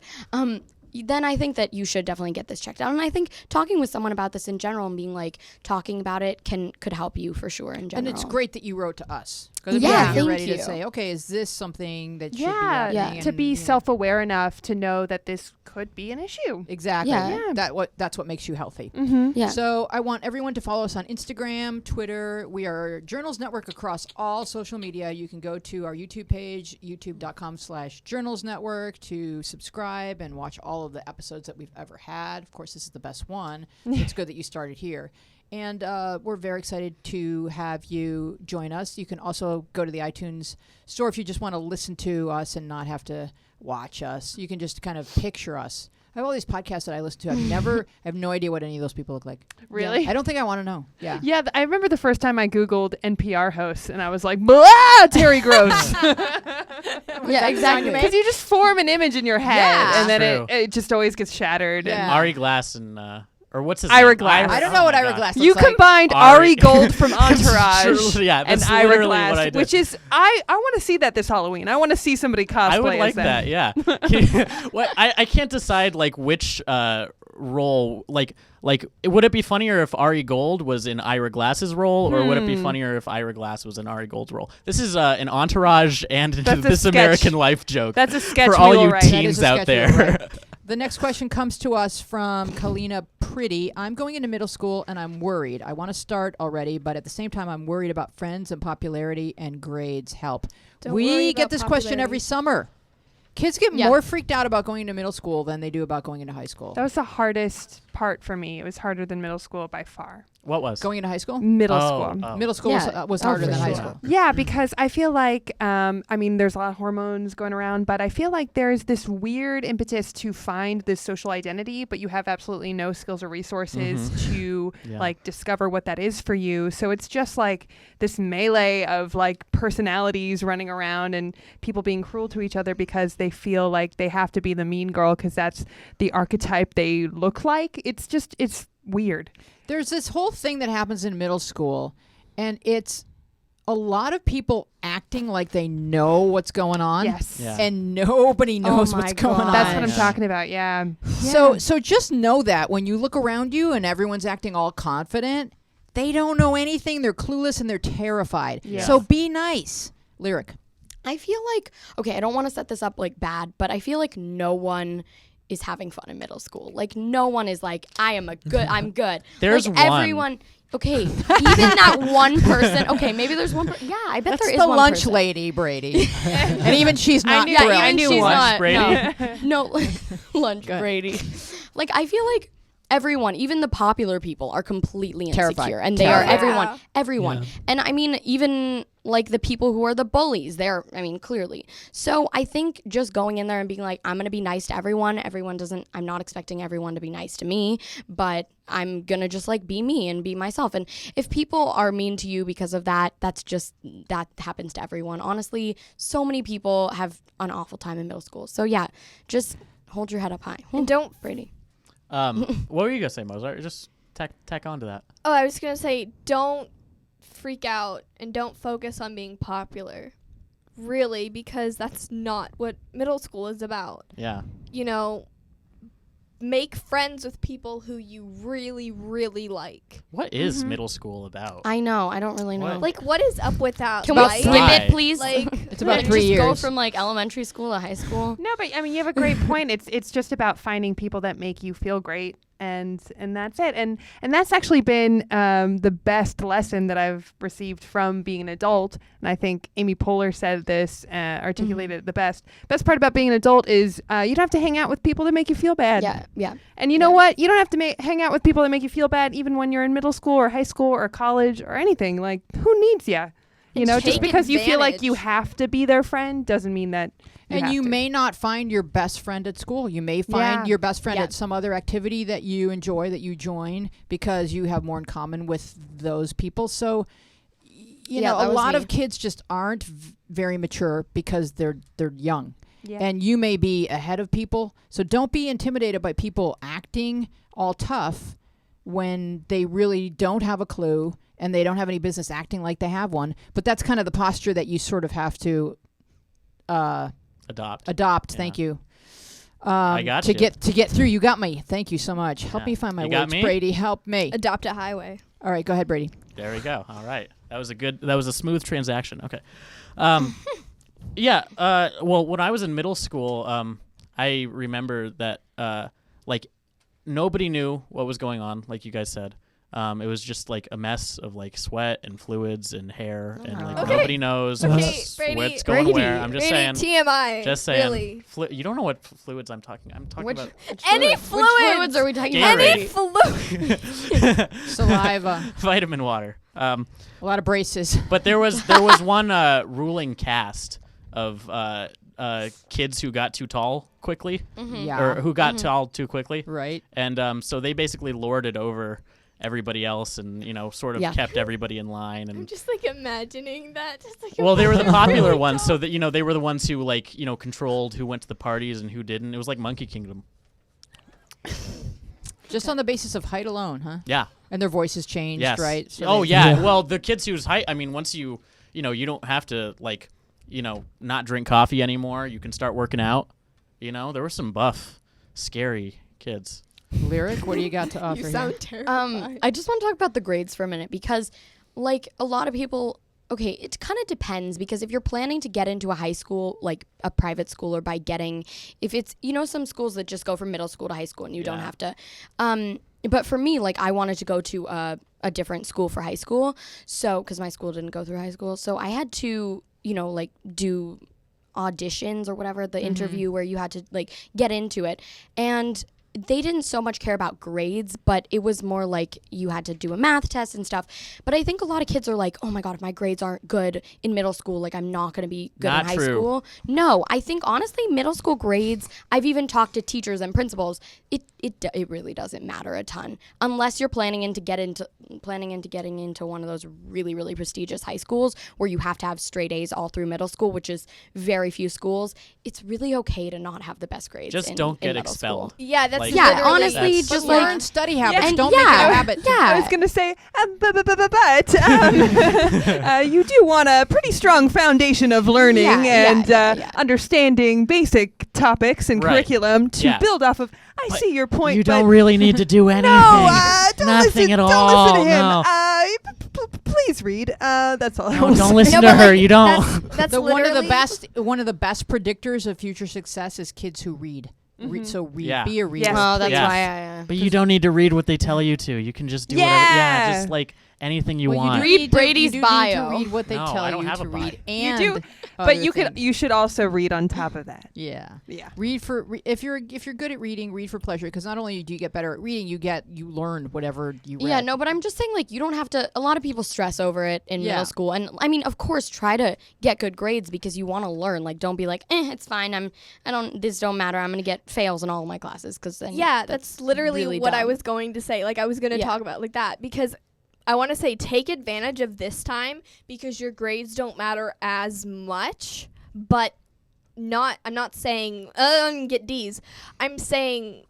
[SPEAKER 4] Then I think that you should definitely get this checked out. And I think talking with someone about this in general and being like, talking about it could help you for sure in general.
[SPEAKER 1] And it's great that you wrote to us. 'Cause it
[SPEAKER 4] Yeah,
[SPEAKER 1] means you're
[SPEAKER 4] thank
[SPEAKER 1] ready
[SPEAKER 4] you.
[SPEAKER 1] to say, okay, is this something that should be
[SPEAKER 5] Yeah,
[SPEAKER 1] happening?
[SPEAKER 5] to
[SPEAKER 1] And,
[SPEAKER 5] be
[SPEAKER 1] you know,
[SPEAKER 5] self-aware enough to know that this could be an issue.
[SPEAKER 1] Exactly.
[SPEAKER 4] Yeah.
[SPEAKER 1] That's what makes you healthy.
[SPEAKER 5] Mm-hmm.
[SPEAKER 4] Yeah.
[SPEAKER 1] So I want everyone to follow us on Instagram, Twitter. We are Journals Network across all social media. You can go to our YouTube page, youtube.com/Journals Network, to subscribe and watch all of the episodes that we've ever had. Of course, this is the best one. So it's good that you started here. And we're very excited to have you join us. You can also go to the iTunes store if you just want to listen to us and not have to watch us. You can just kind of picture us. I have all these podcasts that I listen to. I have no idea what any of those people look like.
[SPEAKER 5] Really?
[SPEAKER 1] I don't think I want to know. Yeah.
[SPEAKER 5] Yeah, I remember the first time I Googled NPR hosts, and I was like, blah, Terry Gross.
[SPEAKER 4] Yeah, exactly.
[SPEAKER 5] Because you just form an image in your head,
[SPEAKER 1] Yeah.
[SPEAKER 5] and then
[SPEAKER 2] True.
[SPEAKER 5] it just always gets shattered.
[SPEAKER 1] Yeah.
[SPEAKER 2] Ari Glass and or what's his
[SPEAKER 5] Ira
[SPEAKER 2] name?
[SPEAKER 5] Glass.
[SPEAKER 1] I don't know what
[SPEAKER 2] my
[SPEAKER 1] Ira
[SPEAKER 2] God.
[SPEAKER 1] Glass
[SPEAKER 5] And
[SPEAKER 1] looks
[SPEAKER 5] you
[SPEAKER 1] like.
[SPEAKER 5] combined
[SPEAKER 2] Ari.
[SPEAKER 5] Ari Gold from Entourage
[SPEAKER 2] Yeah,
[SPEAKER 5] and
[SPEAKER 2] that's
[SPEAKER 5] Ira
[SPEAKER 2] literally
[SPEAKER 5] Glass,
[SPEAKER 2] what I did.
[SPEAKER 5] which is I want to see that this Halloween. I want to see somebody cosplay
[SPEAKER 2] I would
[SPEAKER 5] as
[SPEAKER 2] like
[SPEAKER 5] them.
[SPEAKER 2] that. Yeah. What I can't decide like which role like would it be funnier if Ari Gold was in Ira Glass's role, or would it be funnier if Ira Glass was in Ari Gold's role? This is an Entourage and
[SPEAKER 5] That's a
[SPEAKER 2] This
[SPEAKER 5] sketch.
[SPEAKER 2] American Life joke.
[SPEAKER 5] That's a sketch
[SPEAKER 2] for all
[SPEAKER 5] we will
[SPEAKER 2] you
[SPEAKER 5] write.
[SPEAKER 1] That is
[SPEAKER 2] teens
[SPEAKER 1] a
[SPEAKER 2] out
[SPEAKER 1] sketch we will
[SPEAKER 2] there.
[SPEAKER 1] write. The next question comes to us from Kalina Pretty. I'm going into middle school and I'm worried. I want to start already, but at the same time, I'm worried about friends and popularity and grades. Help.
[SPEAKER 3] Don't worry
[SPEAKER 1] We get
[SPEAKER 3] about
[SPEAKER 1] this question every
[SPEAKER 3] popularity.
[SPEAKER 1] summer. Kids get
[SPEAKER 4] Yeah.
[SPEAKER 1] more freaked out about going into middle school than they do about going into high school.
[SPEAKER 5] That was the hardest part for me. It was harder than middle school by far.
[SPEAKER 2] What was?
[SPEAKER 1] Going into high school?
[SPEAKER 5] Middle
[SPEAKER 2] Oh,
[SPEAKER 5] school.
[SPEAKER 2] oh.
[SPEAKER 1] Middle school
[SPEAKER 4] Yeah.
[SPEAKER 1] was
[SPEAKER 4] Oh,
[SPEAKER 1] harder
[SPEAKER 4] for
[SPEAKER 1] than high
[SPEAKER 4] sure.
[SPEAKER 1] school.
[SPEAKER 5] Yeah, because I feel like, I mean, there's a lot of hormones going around, but I feel like there's this weird impetus to find this social identity, but you have absolutely no skills or resources to
[SPEAKER 2] Yeah.
[SPEAKER 5] like discover what that is for you. So it's just like this melee of like personalities running around and people being cruel to each other because they feel like they have to be the mean girl because that's the archetype they look like. It's weird.
[SPEAKER 1] There's this whole thing that happens in middle school, and it's a lot of people acting like they know what's going on.
[SPEAKER 5] Yes.
[SPEAKER 2] Yeah.
[SPEAKER 1] And nobody knows
[SPEAKER 4] my
[SPEAKER 1] what's going
[SPEAKER 4] God.
[SPEAKER 1] on.
[SPEAKER 5] That's what I'm
[SPEAKER 2] Yeah.
[SPEAKER 5] talking about. Yeah.
[SPEAKER 1] So just know that when you look around you and everyone's acting all confident, they don't know anything. They're clueless and they're terrified.
[SPEAKER 5] Yeah.
[SPEAKER 1] So be nice. Lyric.
[SPEAKER 4] I feel like, okay, I don't want to set this up like bad, but I feel like no one is having fun in middle school. Like no one is like, I'm good.
[SPEAKER 2] There's
[SPEAKER 4] like,
[SPEAKER 2] one.
[SPEAKER 4] everyone. Okay, even that one person. Okay, maybe there's one. Yeah, I bet
[SPEAKER 1] That's
[SPEAKER 4] there is
[SPEAKER 1] the
[SPEAKER 4] one
[SPEAKER 1] lunch
[SPEAKER 4] person.
[SPEAKER 1] lady, Brady. And even she's not
[SPEAKER 5] knew-
[SPEAKER 1] thrilled.
[SPEAKER 5] I
[SPEAKER 4] even
[SPEAKER 5] knew
[SPEAKER 4] she's
[SPEAKER 5] one.
[SPEAKER 4] not.
[SPEAKER 2] Brady.
[SPEAKER 4] No, lunch
[SPEAKER 1] Good.
[SPEAKER 4] Brady. Like I feel like everyone, even the popular people, are completely insecure,
[SPEAKER 1] Terrified.
[SPEAKER 4] and they
[SPEAKER 1] Terrified.
[SPEAKER 4] are everyone.
[SPEAKER 6] Yeah.
[SPEAKER 4] And I mean, even like the people who are the bullies, they're, I mean, clearly. So I think just going in there and being like, I'm gonna be nice to everyone. I'm not expecting everyone to be nice to me, but I'm gonna just like be me and be myself. And if people are mean to you because of that, that happens to everyone. Honestly, so many people have an awful time in middle school. So yeah, just hold your head up high.
[SPEAKER 3] And don't.
[SPEAKER 4] Brady.
[SPEAKER 2] What were you gonna say, Mozart? Just tack on to that.
[SPEAKER 3] Oh, I was gonna say, don't freak out and don't focus on being popular. Really, because that's not what middle school is about.
[SPEAKER 2] Yeah.
[SPEAKER 3] You know, make friends with people who you really, really like.
[SPEAKER 2] What is middle school about?
[SPEAKER 4] I know. I don't really know.
[SPEAKER 2] What?
[SPEAKER 3] Like, what is up with that?
[SPEAKER 4] Can
[SPEAKER 3] life?
[SPEAKER 4] we skip
[SPEAKER 2] Why?
[SPEAKER 4] it, please?
[SPEAKER 3] Like,
[SPEAKER 1] It's about
[SPEAKER 4] Like,
[SPEAKER 1] 3
[SPEAKER 4] just go
[SPEAKER 1] years.
[SPEAKER 4] from like elementary school to high school.
[SPEAKER 5] No, but I mean, you have a great point. It's just about finding people that make you feel great, and that's it. And that's actually been the best lesson that I've received from being an adult. And I think Amy Poehler said this, articulated it the best. Best part about being an adult is you don't have to hang out with people that make you feel bad.
[SPEAKER 4] Yeah.
[SPEAKER 5] And you know what? You don't have to hang out with people that make you feel bad, even when you're in middle school or high school or college or anything. Like, who needs you? You know, just
[SPEAKER 3] take
[SPEAKER 5] because you feel like you
[SPEAKER 3] advantage.
[SPEAKER 5] have to be their friend doesn't mean that.
[SPEAKER 1] And you
[SPEAKER 5] have to.
[SPEAKER 1] may not find your best friend at school. You may find
[SPEAKER 5] Yeah.
[SPEAKER 1] your best friend
[SPEAKER 4] Yeah.
[SPEAKER 1] at some other activity that you enjoy, that you join, because you have more in common with those people. So, you
[SPEAKER 4] Yeah,
[SPEAKER 1] know,
[SPEAKER 4] that
[SPEAKER 1] a
[SPEAKER 4] was
[SPEAKER 1] lot
[SPEAKER 4] me.
[SPEAKER 1] of kids just aren't very mature because they're young.
[SPEAKER 5] Yeah.
[SPEAKER 1] And you may be ahead of people. So don't be intimidated by people acting all tough when they really don't have a clue and they don't have any business acting like they have one. But that's kind of the posture that you sort of have to
[SPEAKER 2] Adopt.
[SPEAKER 1] adopt.
[SPEAKER 2] Yeah.
[SPEAKER 1] Thank you.
[SPEAKER 2] I got
[SPEAKER 1] to
[SPEAKER 2] you.
[SPEAKER 1] get through. You got me. Thank you so much. Help
[SPEAKER 2] Yeah.
[SPEAKER 1] me find my
[SPEAKER 2] You got
[SPEAKER 1] words,
[SPEAKER 2] me?
[SPEAKER 1] Brady. Help me.
[SPEAKER 3] Adopt a highway.
[SPEAKER 1] All right, go ahead, Brady.
[SPEAKER 2] There we go. All right. That was a smooth transaction. Okay. Yeah. Well, when I was in middle school, I remember that like nobody knew what was going on, like you guys said. It was just like a mess of like sweat and fluids and hair, and like
[SPEAKER 3] Okay.
[SPEAKER 2] nobody knows
[SPEAKER 3] Okay,
[SPEAKER 2] what's
[SPEAKER 3] Brady.
[SPEAKER 2] going
[SPEAKER 1] Brady.
[SPEAKER 2] where. I'm just saying.
[SPEAKER 3] TMI.
[SPEAKER 2] Just saying.
[SPEAKER 3] Really.
[SPEAKER 2] You don't know what fluids I'm talking. I'm talking
[SPEAKER 4] Which,
[SPEAKER 2] about.
[SPEAKER 3] Any
[SPEAKER 4] which
[SPEAKER 3] fluids.
[SPEAKER 4] fluids are we talking
[SPEAKER 2] Gatorade.
[SPEAKER 4] about?
[SPEAKER 3] Any fluid.
[SPEAKER 1] Saliva.
[SPEAKER 2] Vitamin water.
[SPEAKER 1] A lot of braces.
[SPEAKER 2] But there was one ruling cast of kids who got too tall quickly,
[SPEAKER 1] Yeah.
[SPEAKER 2] or who got tall too quickly,
[SPEAKER 1] Right.
[SPEAKER 2] and so they basically lorded over everybody else, and sort of
[SPEAKER 4] Yeah.
[SPEAKER 2] kept everybody in line.
[SPEAKER 3] I'm
[SPEAKER 2] And
[SPEAKER 3] just like imagining that. Just like
[SPEAKER 2] well, they were the
[SPEAKER 3] really
[SPEAKER 2] popular ones,
[SPEAKER 3] tall.
[SPEAKER 2] so that they were the ones who like controlled who went to the parties and who didn't. It was like Monkey Kingdom.
[SPEAKER 1] Just on the basis of height alone, huh?
[SPEAKER 2] Yeah.
[SPEAKER 1] And their voices changed,
[SPEAKER 2] Yes.
[SPEAKER 1] right? So
[SPEAKER 2] Oh
[SPEAKER 1] they-
[SPEAKER 2] yeah.
[SPEAKER 6] Yeah.
[SPEAKER 2] Well, the kids whose height. I mean, once you don't have to like not drink coffee anymore. You can start working out. There were some buff, scary kids.
[SPEAKER 1] Lyric, what do you got to offer
[SPEAKER 3] You
[SPEAKER 1] here?
[SPEAKER 3] sound terrified.
[SPEAKER 4] I just want to talk about the grades for a minute because, like, a lot of people. Okay, it kind of depends because if you're planning to get into a high school, like a private school, or by getting, if it's some schools that just go from middle school to high school and you don't
[SPEAKER 2] Yeah.
[SPEAKER 4] have to. But for me, like, I wanted to go to a different school for high school, so because my school didn't go through high school, so I had to like do auditions or whatever, the interview where you had to like get into it, and they didn't so much care about grades, but it was more like you had to do a math test and stuff. But I think a lot of kids are like, oh my God, if my grades aren't good in middle school, like I'm not going to be good
[SPEAKER 2] Not
[SPEAKER 4] in high
[SPEAKER 2] true.
[SPEAKER 4] school. No, I think honestly, middle school grades, I've even talked to teachers and principals, it really doesn't matter a ton unless you're planning into getting into one of those really, really prestigious high schools where you have to have straight A's all through middle school, which is very few schools. It's really okay to not have the best grades.
[SPEAKER 2] Just
[SPEAKER 4] in
[SPEAKER 2] don't get
[SPEAKER 4] middle
[SPEAKER 2] expelled.
[SPEAKER 4] school.
[SPEAKER 3] Yeah, that's
[SPEAKER 2] Like,
[SPEAKER 4] Yeah,
[SPEAKER 3] literally-
[SPEAKER 4] honestly,
[SPEAKER 2] That's-
[SPEAKER 4] just
[SPEAKER 1] But
[SPEAKER 4] like
[SPEAKER 1] learn study habits.
[SPEAKER 4] and
[SPEAKER 1] Don't make it a
[SPEAKER 4] yeah,
[SPEAKER 1] habit.
[SPEAKER 4] yeah.
[SPEAKER 5] I was going to say, but you do want a pretty strong foundation of learning and understanding basic topics and
[SPEAKER 2] Right.
[SPEAKER 5] curriculum to
[SPEAKER 2] Yeah.
[SPEAKER 5] build off of. I
[SPEAKER 2] But
[SPEAKER 5] see your point,
[SPEAKER 2] you
[SPEAKER 5] but
[SPEAKER 2] don't really need to do anything.
[SPEAKER 5] don't
[SPEAKER 2] Nothing
[SPEAKER 5] listen,
[SPEAKER 2] at all.
[SPEAKER 5] Don't listen to him.
[SPEAKER 2] No.
[SPEAKER 5] Please read. That's all. I
[SPEAKER 2] No,
[SPEAKER 5] will
[SPEAKER 2] don't
[SPEAKER 5] say.
[SPEAKER 2] listen
[SPEAKER 3] No,
[SPEAKER 2] to
[SPEAKER 3] but,
[SPEAKER 2] her.
[SPEAKER 3] like,
[SPEAKER 2] You don't.
[SPEAKER 3] That's
[SPEAKER 1] One of the
[SPEAKER 3] literally-
[SPEAKER 1] one of the best predictors of future success is kids who read. So read.
[SPEAKER 2] Yeah.
[SPEAKER 1] Be a reader.
[SPEAKER 5] Yes.
[SPEAKER 4] Oh, that's
[SPEAKER 2] Yeah.
[SPEAKER 4] why
[SPEAKER 2] But you don't need to read what they tell you to. You can just do whatever.
[SPEAKER 5] Yeah.
[SPEAKER 2] Yeah, just like anything you
[SPEAKER 1] Well,
[SPEAKER 2] want.
[SPEAKER 1] do
[SPEAKER 4] Read
[SPEAKER 1] need to-
[SPEAKER 4] Brady's
[SPEAKER 1] you do
[SPEAKER 4] bio.
[SPEAKER 1] Need to read what they
[SPEAKER 2] No,
[SPEAKER 1] tell
[SPEAKER 2] I don't
[SPEAKER 1] you
[SPEAKER 2] have
[SPEAKER 1] to
[SPEAKER 2] a bio.
[SPEAKER 1] read.
[SPEAKER 5] You
[SPEAKER 1] And
[SPEAKER 5] do, but
[SPEAKER 1] other
[SPEAKER 5] you
[SPEAKER 1] things.
[SPEAKER 5] you should also read on top of that.
[SPEAKER 1] Yeah.
[SPEAKER 5] Yeah.
[SPEAKER 1] Read for if you're good at reading, read for pleasure. Because not only do you get better at reading, you learn whatever you read.
[SPEAKER 4] Yeah, no, but I'm just saying, like, you don't have to. A lot of people stress over it in
[SPEAKER 1] Yeah.
[SPEAKER 4] middle school, and I mean, of course, try to get good grades because you want to learn. Like, don't be like, it's fine. This don't matter. I'm gonna get fails in all of my classes because then
[SPEAKER 3] Yeah, that's literally
[SPEAKER 4] really
[SPEAKER 3] what I
[SPEAKER 4] dumb.
[SPEAKER 3] was going to say. Like, I was going to
[SPEAKER 4] Yeah.
[SPEAKER 3] talk about like that because I want to say take advantage of this time because your grades don't matter as much, but I'm not saying get D's. I'm saying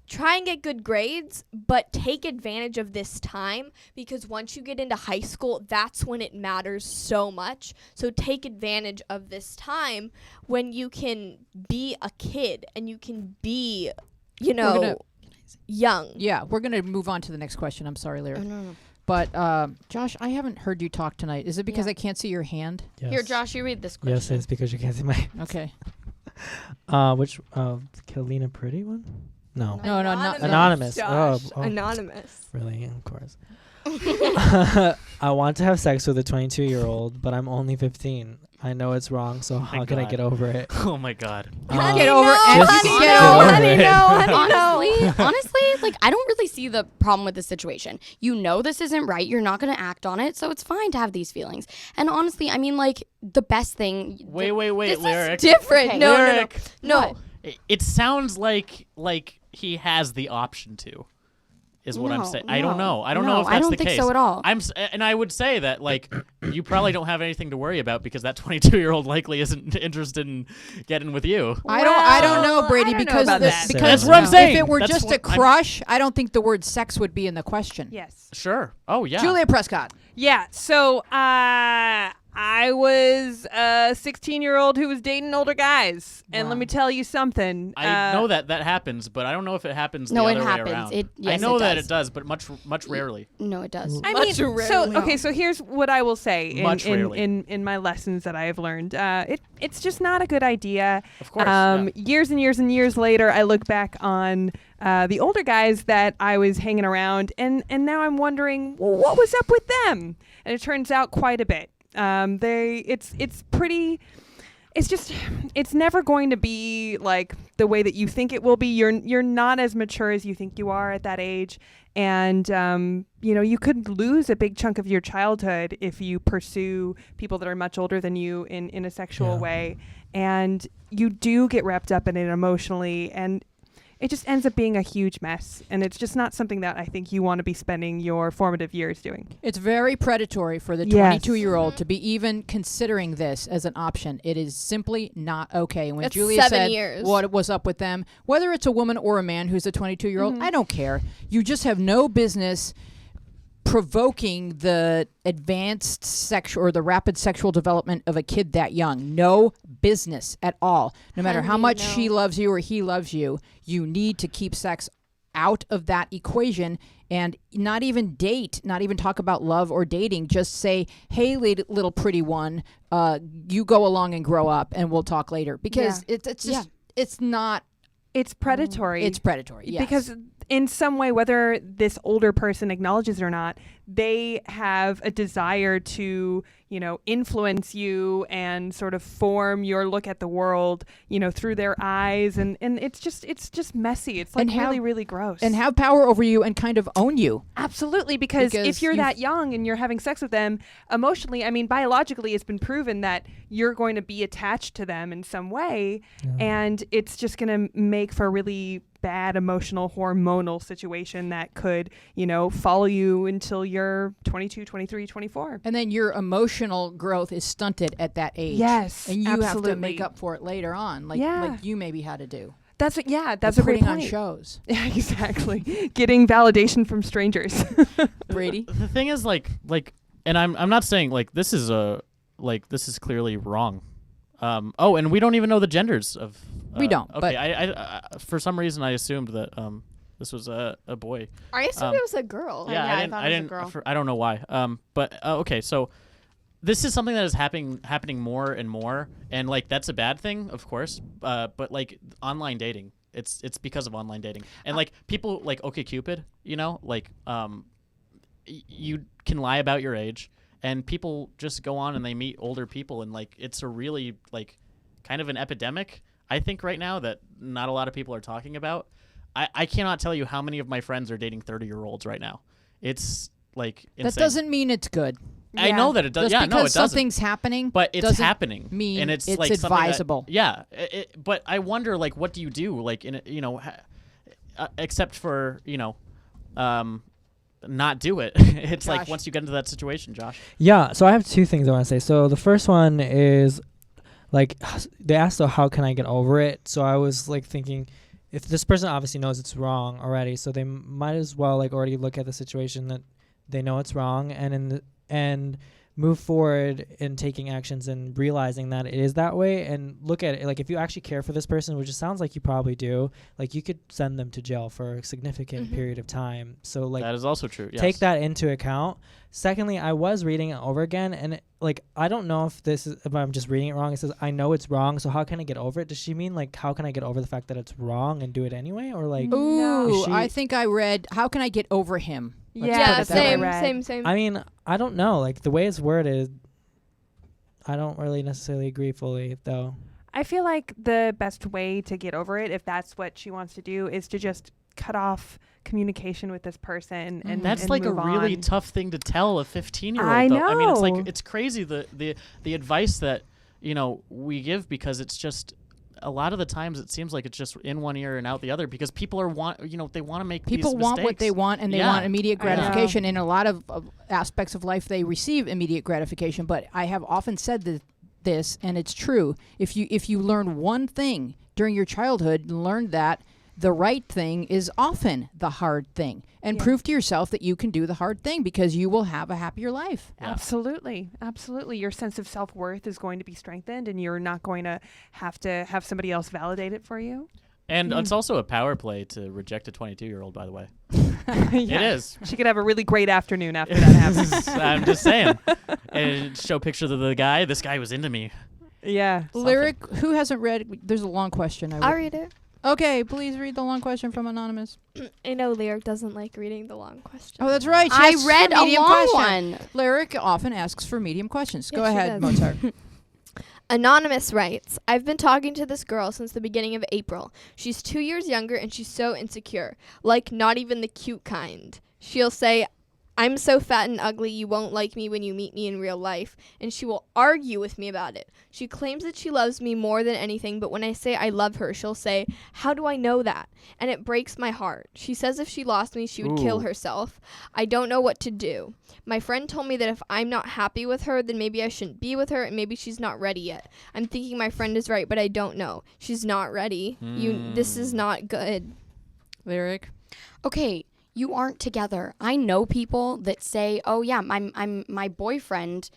[SPEAKER 3] try and get good grades, but take advantage of this time because once you get into high school, that's when it matters so much. So take advantage of this time when you can be a kid and you can be,
[SPEAKER 1] gonna-
[SPEAKER 3] young.
[SPEAKER 1] Yeah, we're gonna move on to the next question. I'm sorry, Lyra.
[SPEAKER 4] Oh, no.
[SPEAKER 1] But Josh, I haven't heard you talk tonight. Is it because
[SPEAKER 4] Yeah.
[SPEAKER 1] I can't see your hand?
[SPEAKER 6] Yes.
[SPEAKER 4] Here, Josh, you read this question.
[SPEAKER 6] Yes, it's because you can't see my.
[SPEAKER 1] Okay.
[SPEAKER 6] Which Kalina Pretty one? No.
[SPEAKER 1] No, not
[SPEAKER 6] Anonymous.
[SPEAKER 3] Josh.
[SPEAKER 6] Oh.
[SPEAKER 3] Anonymous.
[SPEAKER 6] Really, of course. I want to have sex with a 22-year-old, but I'm only 15. I know it's wrong, so how can I
[SPEAKER 2] God.
[SPEAKER 6] get over it?
[SPEAKER 2] Oh my God.
[SPEAKER 1] Get over
[SPEAKER 6] Just
[SPEAKER 1] it.
[SPEAKER 6] get
[SPEAKER 1] Get
[SPEAKER 6] over
[SPEAKER 1] over
[SPEAKER 6] it.
[SPEAKER 4] Honestly, like, I don't really see the problem with this situation. You know this isn't right. You're not going to act on it, so it's fine to have these feelings. And honestly, I mean, like, the best thing...
[SPEAKER 2] Wait,
[SPEAKER 3] This
[SPEAKER 2] Lyric.
[SPEAKER 3] is different.
[SPEAKER 4] Okay.
[SPEAKER 3] No,
[SPEAKER 2] Lyric.
[SPEAKER 3] no.
[SPEAKER 2] It sounds like he has the option to. Is what I'm saying. I don't know. I don't know if that's
[SPEAKER 4] I don't
[SPEAKER 2] the
[SPEAKER 4] think
[SPEAKER 2] case.
[SPEAKER 4] so at all.
[SPEAKER 2] And I would say that like you probably don't have anything to worry about because that 22-year-old likely isn't interested in getting with you.
[SPEAKER 1] I don't know, Brady,
[SPEAKER 5] I don't know
[SPEAKER 1] because
[SPEAKER 5] about that.
[SPEAKER 2] That's what I'm saying.
[SPEAKER 1] If it were
[SPEAKER 2] That's
[SPEAKER 1] just a
[SPEAKER 2] what I'm-
[SPEAKER 1] crush, I don't think the word sex would be in the question.
[SPEAKER 5] Yes.
[SPEAKER 2] Sure. Oh yeah.
[SPEAKER 1] Julia Prescott.
[SPEAKER 5] Yeah. So I was a 16-year-old who was dating older guys, and
[SPEAKER 1] Wow.
[SPEAKER 5] let me tell you something.
[SPEAKER 2] I know that happens, but I don't know if it happens
[SPEAKER 4] No,
[SPEAKER 2] the
[SPEAKER 4] it
[SPEAKER 2] other
[SPEAKER 4] happens.
[SPEAKER 2] way around.
[SPEAKER 4] It-
[SPEAKER 2] I
[SPEAKER 4] yes,
[SPEAKER 2] know
[SPEAKER 4] it
[SPEAKER 2] that
[SPEAKER 4] does.
[SPEAKER 2] it does, but much rarely.
[SPEAKER 4] No, it does.
[SPEAKER 5] I
[SPEAKER 3] Much
[SPEAKER 5] mean,
[SPEAKER 3] rarely.
[SPEAKER 5] so okay. So here's what I will say
[SPEAKER 2] Much
[SPEAKER 5] in
[SPEAKER 2] rarely.
[SPEAKER 5] in my lessons that I have learned. It's just not a good idea.
[SPEAKER 2] Of course. Yeah.
[SPEAKER 5] Years and years and years later, I look back on the older guys that I was hanging around, and now I'm wondering, well, what was up with them? And it turns out quite a bit. It's pretty. It's never going to be like the way that you think it will be. You're not as mature as you think you are at that age, and you could lose a big chunk of your childhood if you pursue people that are much older than you in a sexual
[SPEAKER 6] Yeah.
[SPEAKER 5] way, and you do get wrapped up in it emotionally, and it just ends up being a huge mess, and it's just not something that I think you want to be spending your formative years doing.
[SPEAKER 1] It's very predatory for the
[SPEAKER 5] Yes.
[SPEAKER 1] 22-year-old to be even considering this as an option. It is simply not okay. When
[SPEAKER 3] That's
[SPEAKER 1] Julia
[SPEAKER 3] 7
[SPEAKER 1] said
[SPEAKER 3] years.
[SPEAKER 1] what was up with them, whether it's a woman or a man who's a 22-year-old,
[SPEAKER 3] Mm-hmm.
[SPEAKER 1] I don't care. You just have no business provoking the advanced sexual or the rapid sexual development of a kid that young. No business at all. No matter how
[SPEAKER 3] Honey,
[SPEAKER 1] much
[SPEAKER 3] no.
[SPEAKER 1] she loves you or he loves you, you need to keep sex out of that equation and not even date, not even talk about love or dating. Just say, hey, little pretty one, you go along and grow up and we'll talk later. Because it's just, it's not.
[SPEAKER 5] It's predatory.
[SPEAKER 1] It's predatory, yes.
[SPEAKER 5] Because in some way, whether this older person acknowledges it or not, they have a desire to, influence you and sort of form your look at the world, through their eyes. And it's just messy. It's like
[SPEAKER 1] And have-
[SPEAKER 5] really, really gross.
[SPEAKER 1] And have power over you and kind of own you.
[SPEAKER 5] Absolutely, because
[SPEAKER 1] Because
[SPEAKER 5] if you're
[SPEAKER 1] you've-
[SPEAKER 5] that young and you're having sex with them emotionally, I mean, biologically, it's been proven that you're going to be attached to them in some way, and it's just going to make for a really bad emotional hormonal situation that could, follow you until you're 22, 23, 24.
[SPEAKER 1] And then your emotional growth is stunted at that age.
[SPEAKER 5] Yes,
[SPEAKER 1] And you have to
[SPEAKER 5] absolutely.
[SPEAKER 1] make up for it later on, like
[SPEAKER 5] Yeah.
[SPEAKER 1] you maybe had to do.
[SPEAKER 5] That's a
[SPEAKER 1] They're
[SPEAKER 5] great
[SPEAKER 1] putting on
[SPEAKER 5] point.
[SPEAKER 1] shows.
[SPEAKER 5] Yeah, exactly. Getting validation from strangers.
[SPEAKER 1] Brady.
[SPEAKER 2] The thing is like, and I'm not saying like this is clearly wrong. And we don't even know the genders of.
[SPEAKER 1] We don't,
[SPEAKER 2] Okay,
[SPEAKER 1] but-
[SPEAKER 2] I for some reason I assumed that this was a boy.
[SPEAKER 3] I assumed it was a girl.
[SPEAKER 2] Yeah,
[SPEAKER 7] yeah, I
[SPEAKER 2] I
[SPEAKER 7] thought it was a
[SPEAKER 2] didn't.
[SPEAKER 7] girl.
[SPEAKER 2] I don't know why. But okay, so this is something that is happening more and more, and like that's a bad thing, of course. But like online dating, it's because of online dating, and like people like OkCupid, you know, like you can lie about your age, and people just go on and they meet older people, and like it's a really like kind of an epidemic, I think, right now that not a lot of people are talking about. I cannot tell you how many of my friends are dating 30-year-olds right now. It's like insane.
[SPEAKER 1] That doesn't mean it's good.
[SPEAKER 2] I know that it does.
[SPEAKER 1] Just
[SPEAKER 2] Yeah,
[SPEAKER 1] because
[SPEAKER 2] no, it doesn't.
[SPEAKER 1] something's happening,
[SPEAKER 2] But it's
[SPEAKER 1] doesn't
[SPEAKER 2] happening,
[SPEAKER 1] mean
[SPEAKER 2] and it's
[SPEAKER 1] it's
[SPEAKER 2] like something that-
[SPEAKER 1] advisable.
[SPEAKER 2] yeah, but I wonder, like, what do you do, like, except for not do it. It's like
[SPEAKER 1] Josh.
[SPEAKER 2] once you get into that situation, Josh.
[SPEAKER 6] Yeah, so I have two things I want to say. So the first one is, like, they asked, so how can I get over it? So I was, like, thinking, if this person obviously knows it's wrong already, so they might as well, like, already look at the situation that they know it's wrong and move forward in taking actions and realizing that it is that way, and look at it like, if you actually care for this person, which it sounds like you probably do, like, you could send them to jail for a significant period of time. So, like,
[SPEAKER 2] That is also true. Yes.
[SPEAKER 6] take that into account. Secondly, I was reading it over again, and like, I don't know if I'm just reading it wrong. It says, I know it's wrong, so how can I get over it? Does she mean, like, how can I get over the fact that it's wrong and do it anyway? Or, like,
[SPEAKER 1] Ooh,
[SPEAKER 6] Is she-
[SPEAKER 1] I think I read, how can I get over him? Let's
[SPEAKER 5] Yeah,
[SPEAKER 1] put it that
[SPEAKER 3] same,
[SPEAKER 1] way.
[SPEAKER 3] same.
[SPEAKER 6] I mean, I don't know. Like, the way it's worded, I don't really necessarily agree fully, though.
[SPEAKER 5] I feel like the best way to get over it, if that's what she wants to do, is to just cut off communication with this person, and
[SPEAKER 2] That's
[SPEAKER 5] and
[SPEAKER 2] like a
[SPEAKER 5] move
[SPEAKER 2] really
[SPEAKER 5] on.
[SPEAKER 2] tough thing to tell a 15-year-old.
[SPEAKER 5] I
[SPEAKER 2] though. I mean, it's
[SPEAKER 5] know.
[SPEAKER 2] like, it's crazy the advice that we give, because it's just a lot of the times it seems like it's just in one ear and out the other, because people they want to make
[SPEAKER 1] People
[SPEAKER 2] these
[SPEAKER 1] want what
[SPEAKER 2] mistakes.
[SPEAKER 1] they want, and they
[SPEAKER 2] Yeah.
[SPEAKER 1] want immediate
[SPEAKER 5] I know.
[SPEAKER 1] gratification. In a lot of aspects of life, they receive immediate gratification. But I have often said this, and it's true. If you learn one thing during your childhood, learn that the right thing is often the hard thing, and
[SPEAKER 5] Yeah.
[SPEAKER 1] prove to yourself that you can do the hard thing, because you will have a happier life.
[SPEAKER 2] Yeah.
[SPEAKER 5] Absolutely. Your sense of self-worth is going to be strengthened, and you're not going to have somebody else validate it for you.
[SPEAKER 2] And it's also a power play to reject a 22-year-old, by the way.
[SPEAKER 5] Yeah.
[SPEAKER 2] It is.
[SPEAKER 5] She could have a really great afternoon after that happens.
[SPEAKER 2] I'm just saying. And show pictures of the guy. This guy was into me.
[SPEAKER 5] Yeah.
[SPEAKER 1] Lyric, who hasn't read? There's a long question.
[SPEAKER 3] I'll read it.
[SPEAKER 1] Okay, please read the long question from Anonymous.
[SPEAKER 3] I know Lyric doesn't like reading the long questions.
[SPEAKER 1] Oh, that's right. She
[SPEAKER 4] I
[SPEAKER 1] asks for
[SPEAKER 4] read a
[SPEAKER 1] medium
[SPEAKER 4] long
[SPEAKER 1] question.
[SPEAKER 4] one.
[SPEAKER 1] Lyric often asks for medium questions. Go
[SPEAKER 3] Yeah, she
[SPEAKER 1] ahead,
[SPEAKER 3] does.
[SPEAKER 1] Mozart.
[SPEAKER 3] Anonymous writes, I've been talking to this girl since the beginning of April. She's 2 years younger and she's so insecure. Like, not even the cute kind. She'll say, I'm so fat and ugly you won't like me when you meet me in real life. And she will argue with me about it. She claims that she loves me more than anything, but when I say I love her, she'll say, how do I know that? And it breaks my heart. She says if she lost me, she would kill
[SPEAKER 2] Ooh.
[SPEAKER 3] herself. I don't know what to do. My friend told me that if I'm not happy with her, then maybe I shouldn't be with her, and maybe she's not ready yet. I'm thinking my friend is right, but I don't know. She's not ready. This is not good.
[SPEAKER 1] Lyric.
[SPEAKER 4] Okay, you aren't together. I know people that say, "Oh yeah, I'm my boyfriend."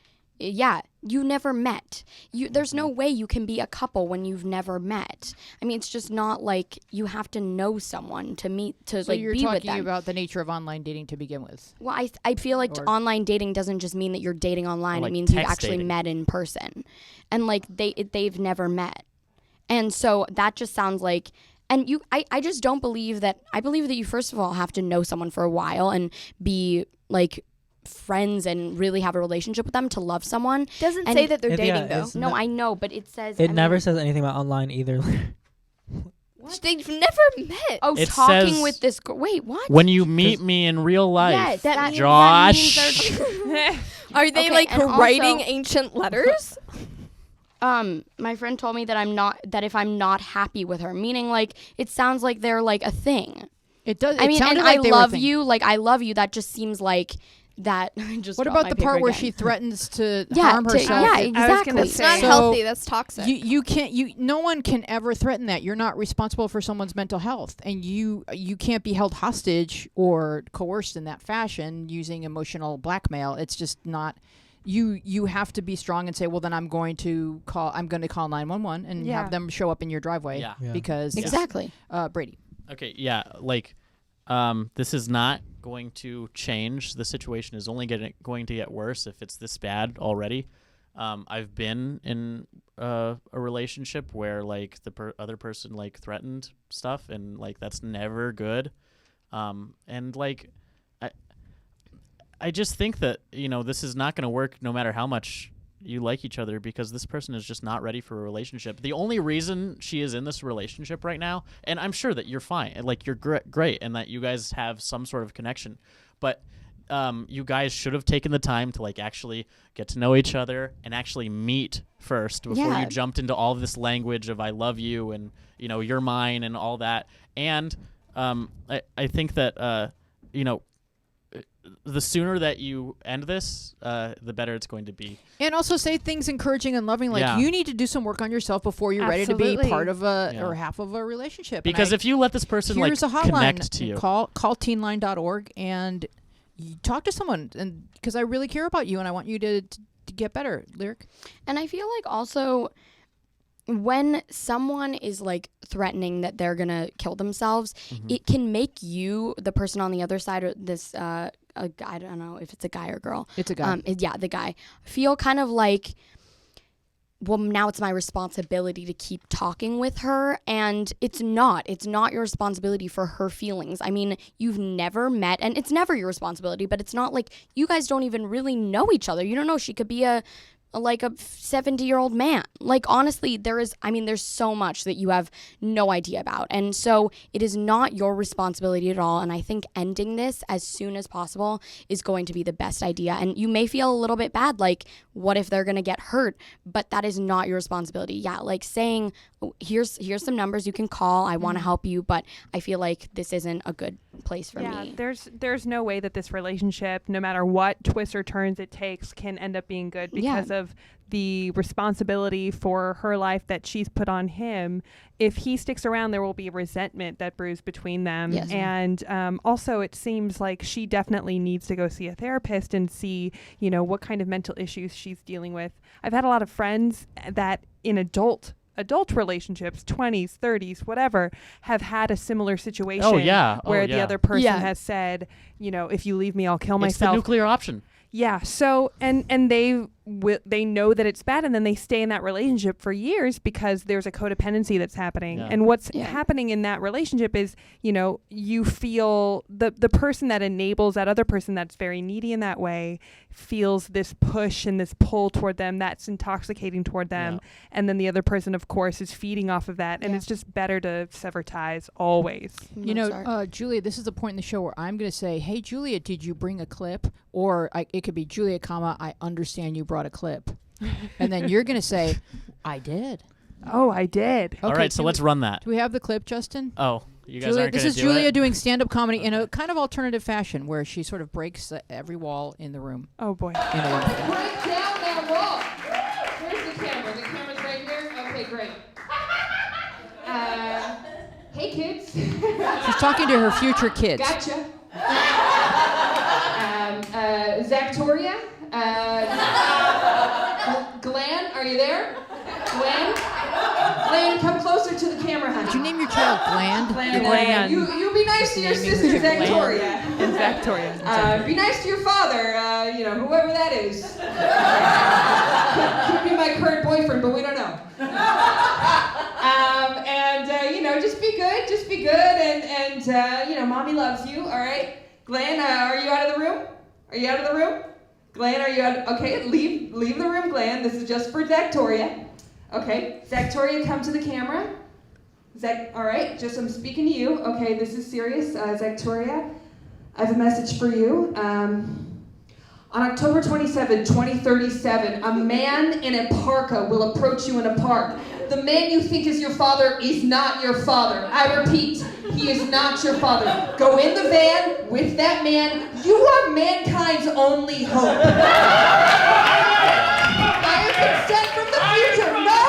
[SPEAKER 4] Yeah, you never met. There's no way you can be a couple when you've never met. I mean, it's just not like you have to know someone to meet to
[SPEAKER 1] So
[SPEAKER 4] like
[SPEAKER 1] you're
[SPEAKER 4] be with
[SPEAKER 1] talking
[SPEAKER 4] them.
[SPEAKER 1] about the nature of online dating to begin with.
[SPEAKER 4] Well, I feel like
[SPEAKER 1] Or-
[SPEAKER 4] online dating doesn't just mean that you're dating online.
[SPEAKER 2] Or,
[SPEAKER 4] it
[SPEAKER 2] like,
[SPEAKER 4] means you've
[SPEAKER 2] text
[SPEAKER 4] actually
[SPEAKER 2] dating.
[SPEAKER 4] met in person, and like they've never met, and so that just sounds like. And I just don't believe that. I believe that you first of all have to know someone for a while and be like friends and really have a relationship with them to love someone.
[SPEAKER 3] Doesn't
[SPEAKER 4] And
[SPEAKER 3] say that they're
[SPEAKER 6] it- yeah,
[SPEAKER 3] dating, though.
[SPEAKER 6] it's-
[SPEAKER 4] No,
[SPEAKER 6] No.
[SPEAKER 4] I know, but it says
[SPEAKER 6] It
[SPEAKER 4] I
[SPEAKER 6] never
[SPEAKER 4] mean,
[SPEAKER 6] says anything about online either.
[SPEAKER 3] They've never met.
[SPEAKER 4] Oh,
[SPEAKER 2] It
[SPEAKER 4] talking
[SPEAKER 2] says-
[SPEAKER 4] with this girl. Wait, what?
[SPEAKER 2] When you meet me in real life.
[SPEAKER 4] Yes, that means-
[SPEAKER 2] Josh.
[SPEAKER 4] that means
[SPEAKER 3] Are they
[SPEAKER 4] Okay,
[SPEAKER 3] like
[SPEAKER 4] and
[SPEAKER 3] writing
[SPEAKER 4] also-
[SPEAKER 3] ancient letters?
[SPEAKER 4] my friend told me that if I'm not happy with her, meaning like it sounds like they're like a thing.
[SPEAKER 1] It does.
[SPEAKER 4] I
[SPEAKER 1] it
[SPEAKER 4] mean, and
[SPEAKER 1] sounded like
[SPEAKER 4] I
[SPEAKER 1] they were
[SPEAKER 4] love
[SPEAKER 1] thinking-
[SPEAKER 4] you. Like I love you. That just seems like that just
[SPEAKER 1] What
[SPEAKER 4] got
[SPEAKER 1] about
[SPEAKER 4] my
[SPEAKER 1] the
[SPEAKER 4] paper
[SPEAKER 1] part where
[SPEAKER 4] again.
[SPEAKER 1] she threatens to
[SPEAKER 4] Yeah,
[SPEAKER 1] harm herself?
[SPEAKER 3] I was
[SPEAKER 4] exactly.
[SPEAKER 3] It's not
[SPEAKER 1] So-
[SPEAKER 3] healthy. That's toxic.
[SPEAKER 1] You can't no one can ever threaten that. You're not responsible for someone's mental health, and you can't be held hostage or coerced in that fashion using emotional blackmail. It's just not. You have to be strong and say, well, then I'm going to call 911 and
[SPEAKER 5] Yeah.
[SPEAKER 1] have them show up in your driveway
[SPEAKER 2] Yeah.
[SPEAKER 6] Yeah.
[SPEAKER 1] because
[SPEAKER 4] Exactly.
[SPEAKER 1] Brady.
[SPEAKER 2] Okay, yeah, like this is not going to change. The situation is only going to get worse if it's this bad already. I've been in a relationship where like the other person like threatened stuff, and like that's never good. And like I just think that this is not going to work no matter how much you like each other, because this person is just not ready for a relationship. The only reason she is in this relationship right now, and I'm sure that you're fine, and like you're great, and that you guys have some sort of connection, but you guys should have taken the time to like actually get to know each other and actually meet first before you jumped into all of this language of I love you and you're mine and all that. And I think that the sooner that you end this, the better it's going to be.
[SPEAKER 1] And also say things encouraging and loving, like you need to do some work on yourself before you're ready to be
[SPEAKER 5] Absolutely.
[SPEAKER 1] part of or half of a relationship.
[SPEAKER 2] Because if you let this person like
[SPEAKER 1] here's a hotline.
[SPEAKER 2] connect to you,
[SPEAKER 1] call teenline.org and you talk to someone, and because I really care about you and I want you to get better. Lyric.
[SPEAKER 4] And I feel like also when someone is like threatening that they're gonna kill themselves, it can make you, the person on the other side, or this I don't know if it's a guy or girl.
[SPEAKER 1] It's a guy.
[SPEAKER 4] The guy, feel kind of like, well, now it's my responsibility to keep talking with her, and it's not your responsibility for her feelings. I mean, you've never met, and it's never your responsibility, but it's not like you guys don't even really know each other. You don't know, she could be a 70-year-old man. Like, honestly, there's so much that you have no idea about. And so it is not your responsibility at all. And I think ending this as soon as possible is going to be the best idea. And you may feel a little bit bad, like, what if they're going to get hurt? But that is not your responsibility. Yeah, like saying, here's some numbers you can call. I want to help you, but I feel like this isn't a good place for me.
[SPEAKER 5] There's no way that this relationship, no matter what twists or turns it takes, can end up being good because of the responsibility for her life that she's put on him. If he sticks around, there will be resentment that brews between them.
[SPEAKER 4] Yes.
[SPEAKER 5] And also it seems like she definitely needs to go see a therapist and see, what kind of mental issues she's dealing with. I've had a lot of friends that in adult relationships, 20s, 30s, whatever, have had a similar situation where the other person has said, if you leave me, I'll kill myself.
[SPEAKER 2] It's the nuclear option.
[SPEAKER 5] Yeah. So, and they know that it's bad, and then they stay in that relationship for years because there's a codependency that's happening.
[SPEAKER 2] Yeah.
[SPEAKER 5] And what's happening in that relationship is, you feel the person that enables that other person that's very needy in that way feels this push and this pull toward them that's intoxicating toward them.
[SPEAKER 2] Yeah.
[SPEAKER 5] And then the other person, of course, is feeding off of that. And it's just better to sever ties always.
[SPEAKER 1] Julia, this is the point in the show where I'm going to say, hey, Julia, did you bring a clip? Or it could be Julia, I understand you brought a clip. And then you're going to say, I did.
[SPEAKER 5] Oh, I did.
[SPEAKER 2] All right, so let's run that.
[SPEAKER 1] Do we have the clip, Justin?
[SPEAKER 2] Oh, you guys
[SPEAKER 1] Julia,
[SPEAKER 2] aren't
[SPEAKER 1] this
[SPEAKER 2] going
[SPEAKER 1] is
[SPEAKER 2] to do
[SPEAKER 1] Julia
[SPEAKER 2] it?
[SPEAKER 1] doing stand-up comedy in a kind of alternative fashion where she sort of breaks every wall in the room.
[SPEAKER 5] Oh, boy.
[SPEAKER 7] Break down that wall. Where's the camera? The camera's right here? Okay, great. Hey, kids.
[SPEAKER 1] She's talking to her future kids.
[SPEAKER 7] Gotcha. Zactoria? Glenn, are you there? Glenn, come closer to the camera, honey.
[SPEAKER 1] Did you name your child Gland?
[SPEAKER 5] Gland.
[SPEAKER 7] You be nice to your sister, Zactoria.
[SPEAKER 5] And Zactoria.
[SPEAKER 7] Be nice to your father, whoever that is. Could be my current boyfriend, but we don't know. Just be good, and mommy loves you, all right? Glenn, are you out of the room? Are you out of the room? Glenn, are you out? Okay, leave the room, Glenn. This is just for Zactoria. Okay, Zactoria, come to the camera. All right, I'm speaking to you. Okay, this is serious. Zactoria, I have a message for you. On October 27, 2037, a man in a parka will approach you in a park. The man you think is your father is not your father. I repeat, he is not your father. Go in the van with that man. You are mankind's only hope. I have been sent from the future. No.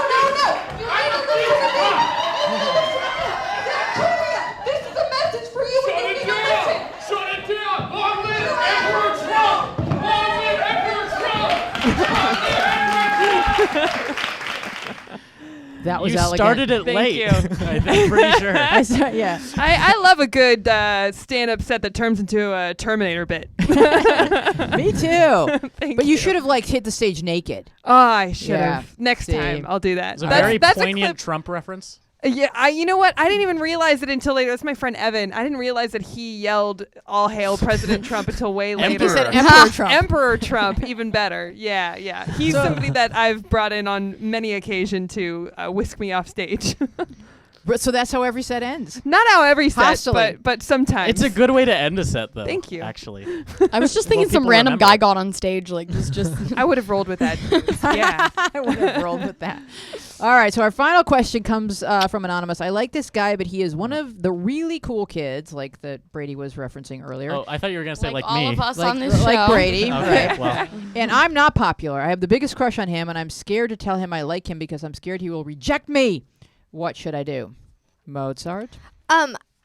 [SPEAKER 7] You need to listen to me. Julia, this is a message for you.
[SPEAKER 8] Shut
[SPEAKER 7] You
[SPEAKER 8] it
[SPEAKER 7] need to
[SPEAKER 8] down!
[SPEAKER 7] listen.
[SPEAKER 8] Shut it down! Long live Emperor Trump! Long live Emperor Trump! Long live Emperor Trump!
[SPEAKER 1] That was
[SPEAKER 2] you
[SPEAKER 1] elegant.
[SPEAKER 2] started it
[SPEAKER 5] Thank
[SPEAKER 2] late.
[SPEAKER 5] you.
[SPEAKER 2] I think, pretty sure.
[SPEAKER 1] Yeah.
[SPEAKER 5] I love a good stand-up set that turns into a Terminator bit.
[SPEAKER 1] Me too.
[SPEAKER 5] Thank
[SPEAKER 1] But you should have like hit the stage naked.
[SPEAKER 5] Oh, I should
[SPEAKER 1] Yeah.
[SPEAKER 5] have. Next
[SPEAKER 1] See.
[SPEAKER 5] time, I'll do that.
[SPEAKER 2] It's a very poignant Trump reference.
[SPEAKER 5] Yeah, you know what? I didn't even realize it until later. That's my friend Evan. I didn't realize that he yelled "All hail President Trump" until way later.
[SPEAKER 1] He said
[SPEAKER 2] Emperor.
[SPEAKER 1] Emperor Trump.
[SPEAKER 5] Emperor Trump, even better. Yeah. He's somebody that I've brought in on many occasion to whisk me off stage.
[SPEAKER 1] So that's how every set ends.
[SPEAKER 5] Not how every set,
[SPEAKER 1] Hostily.
[SPEAKER 5] but sometimes.
[SPEAKER 2] It's a good way to end a set, though.
[SPEAKER 5] Thank you.
[SPEAKER 2] Actually,
[SPEAKER 4] I was just thinking
[SPEAKER 2] Well,
[SPEAKER 4] some
[SPEAKER 2] people
[SPEAKER 4] random
[SPEAKER 2] remember.
[SPEAKER 4] guy got on stage, like was just.
[SPEAKER 5] I would have rolled with that. Yeah.
[SPEAKER 1] I would have rolled with that. All right, so our final question comes from Anonymous. I like this guy, but he is one of the really cool kids, like that Brady was referencing earlier.
[SPEAKER 2] oh, I thought you were gonna say like
[SPEAKER 4] all
[SPEAKER 2] me.
[SPEAKER 4] of us
[SPEAKER 1] like,
[SPEAKER 4] on this show.
[SPEAKER 1] like Brady.
[SPEAKER 2] Okay,
[SPEAKER 1] right?
[SPEAKER 2] well,
[SPEAKER 1] And I'm not popular. I have the biggest crush on him, and I'm scared to tell him I like him because I'm scared he will reject me. What should I do? Mozart?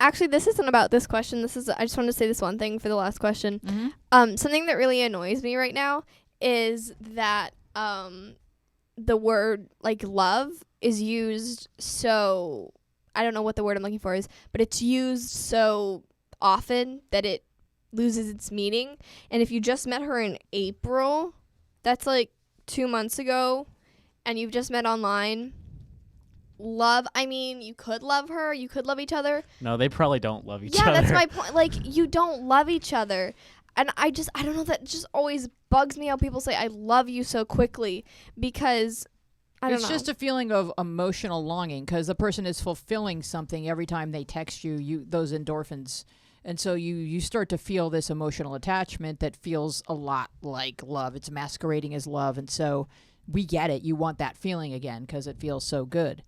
[SPEAKER 3] Actually, this isn't about this question. I just want to say this one thing for the last question.
[SPEAKER 1] Mm-hmm.
[SPEAKER 3] Something that really annoys me right now is that the word like love is used so, I don't know what the word I'm looking for is, but it's used so often that it loses its meaning. And if you just met her in April, that's like 2 months ago, and you've just met online, love, I mean, you could love her, you could love each other.
[SPEAKER 2] no, they probably don't love each
[SPEAKER 3] Yeah,
[SPEAKER 2] other.
[SPEAKER 3] that's my point. Like, you don't love each other. And I don't know, that just always bugs me how people say I love you so quickly, because I don't
[SPEAKER 1] It's
[SPEAKER 3] know.
[SPEAKER 1] just a feeling of emotional longing because the person is fulfilling something every time they text you, those endorphins. And so you start to feel this emotional attachment that feels a lot like love. It's masquerading as love. And so we get it. You want that feeling again because it feels so good.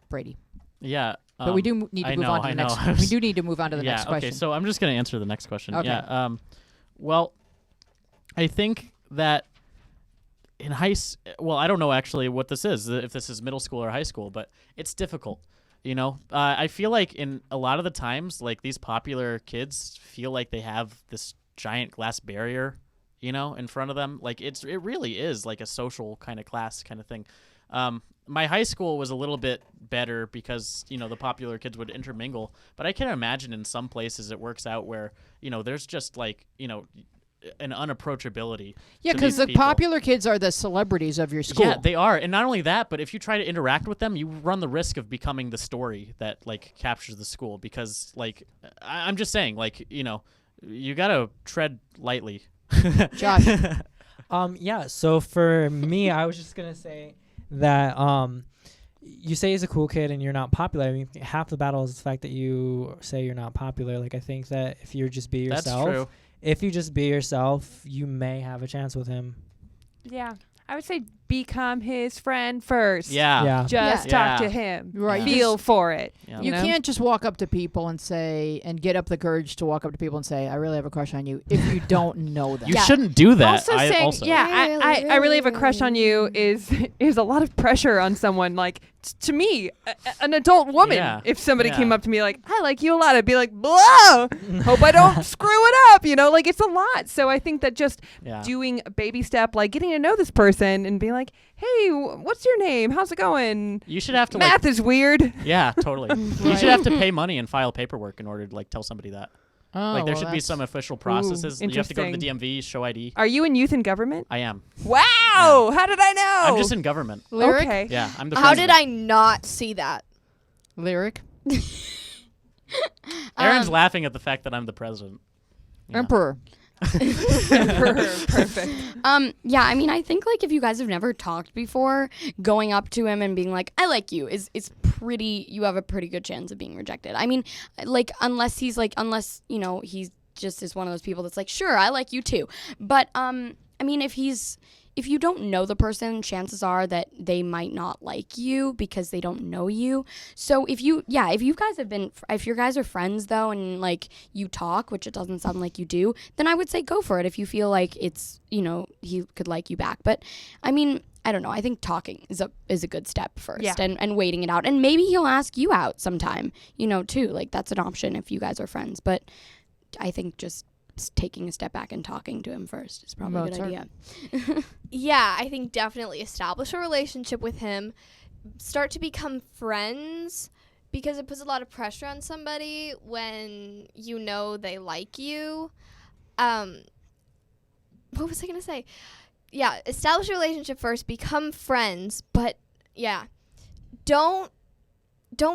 [SPEAKER 1] Brady.
[SPEAKER 2] Yeah.
[SPEAKER 1] But we do need to move on to the next. We do need to move on to the
[SPEAKER 2] yeah,
[SPEAKER 1] next question.
[SPEAKER 2] Okay, so I'm just going to answer the next question.
[SPEAKER 1] Okay.
[SPEAKER 2] Yeah. Well, I think that in well, I don't know actually what this is, if this is middle school or high school, but it's difficult. You know, I feel like in a lot of the times, like these popular kids feel like they have this giant glass barrier, you know, in front of them. Like it really is like a social kind of class kind of thing. My high school was a little bit better because, you know, the popular kids would intermingle. But I can imagine in some places it works out where, you know, there's just like, you know, an unapproachability.
[SPEAKER 1] Yeah,
[SPEAKER 2] to
[SPEAKER 1] because
[SPEAKER 2] these
[SPEAKER 1] the
[SPEAKER 2] people.
[SPEAKER 1] popular kids are the celebrities of your school.
[SPEAKER 2] Yeah, they are. And not only that, but if you try to interact with them, you run the risk of becoming the story that, like, captures the school. Because, like, I'm just saying, like, you know, you got to tread lightly.
[SPEAKER 1] Josh.
[SPEAKER 6] Yeah, so for me, I was just going to say that you say he's a cool kid and you're not popular. I mean, half the battle is the fact that you say you're not popular. Like, I think that if you just be yourself,
[SPEAKER 2] That's true.
[SPEAKER 6] if you just be yourself, you may have a chance with him.
[SPEAKER 5] Yeah. I would say become his friend first.
[SPEAKER 2] Yeah.
[SPEAKER 6] Yeah.
[SPEAKER 5] Just
[SPEAKER 2] Yeah.
[SPEAKER 5] talk to him.
[SPEAKER 1] Right.
[SPEAKER 2] Yeah.
[SPEAKER 1] You
[SPEAKER 5] Feel
[SPEAKER 1] just-
[SPEAKER 5] for it.
[SPEAKER 2] Yeah.
[SPEAKER 1] You
[SPEAKER 5] know?
[SPEAKER 1] can't just walk up to people and say, and get up the courage to walk up to people and say, I really have a crush on you, if you don't know them.
[SPEAKER 2] You shouldn't do that.
[SPEAKER 5] Also saying, yeah, I really have a crush on you is a lot of pressure on someone. Like, to me, an adult woman,
[SPEAKER 2] Yeah.
[SPEAKER 5] if somebody
[SPEAKER 2] Yeah.
[SPEAKER 5] came up to me like, I like you a lot, I'd be like, blah, hope I don't screw it up, you know, like it's a lot. So I think that just
[SPEAKER 2] Yeah.
[SPEAKER 5] doing a baby step, like getting to know this person and being like, hey, what's your name? How's it going?
[SPEAKER 2] You should have to,
[SPEAKER 5] Math is weird.
[SPEAKER 2] yeah, totally. You should have to pay money and file paperwork in order to, like, tell somebody that.
[SPEAKER 1] Oh,
[SPEAKER 2] Like, there
[SPEAKER 1] well,
[SPEAKER 2] should be
[SPEAKER 1] that's-
[SPEAKER 2] some official processes. You have to go to the
[SPEAKER 5] interesting.
[SPEAKER 2] DMV, show ID.
[SPEAKER 5] Are you in youth and government?
[SPEAKER 2] I am.
[SPEAKER 5] Wow. How did I know?
[SPEAKER 2] I'm just in government.
[SPEAKER 1] Lyric?
[SPEAKER 5] Okay.
[SPEAKER 2] Yeah, I'm the
[SPEAKER 3] How did
[SPEAKER 2] president.
[SPEAKER 3] I not see that?
[SPEAKER 1] Lyric?
[SPEAKER 2] Aaron's laughing at the fact that I'm the president. Yeah.
[SPEAKER 1] Emperor.
[SPEAKER 5] Perfect.
[SPEAKER 4] Yeah, I mean, I think like if you guys have never talked before, going up to him and being like, I like you is pretty, you have a pretty good chance of being rejected. I mean, like, unless, you know, he's just is one of those people that's like, sure, I like you too. But I mean, if you don't know the person, chances are that they might not like you because they don't know you. So if you guys are friends though, and like you talk, which it doesn't sound like you do, then I would say go for it if you feel like it's, he could like you back. But I mean, I don't know. I think talking is a good step first,
[SPEAKER 5] Yeah.
[SPEAKER 4] and waiting it out. And maybe he'll ask you out sometime, too. Like that's an option if you guys are friends. But I think just taking a step back and talking to him first is probably a good idea.
[SPEAKER 3] Yeah, I think definitely establish a relationship with him. Start to become friends, because it puts a lot of pressure on somebody when you know they like you. What was I going to say? Yeah, establish a relationship first, become friends, but yeah, don't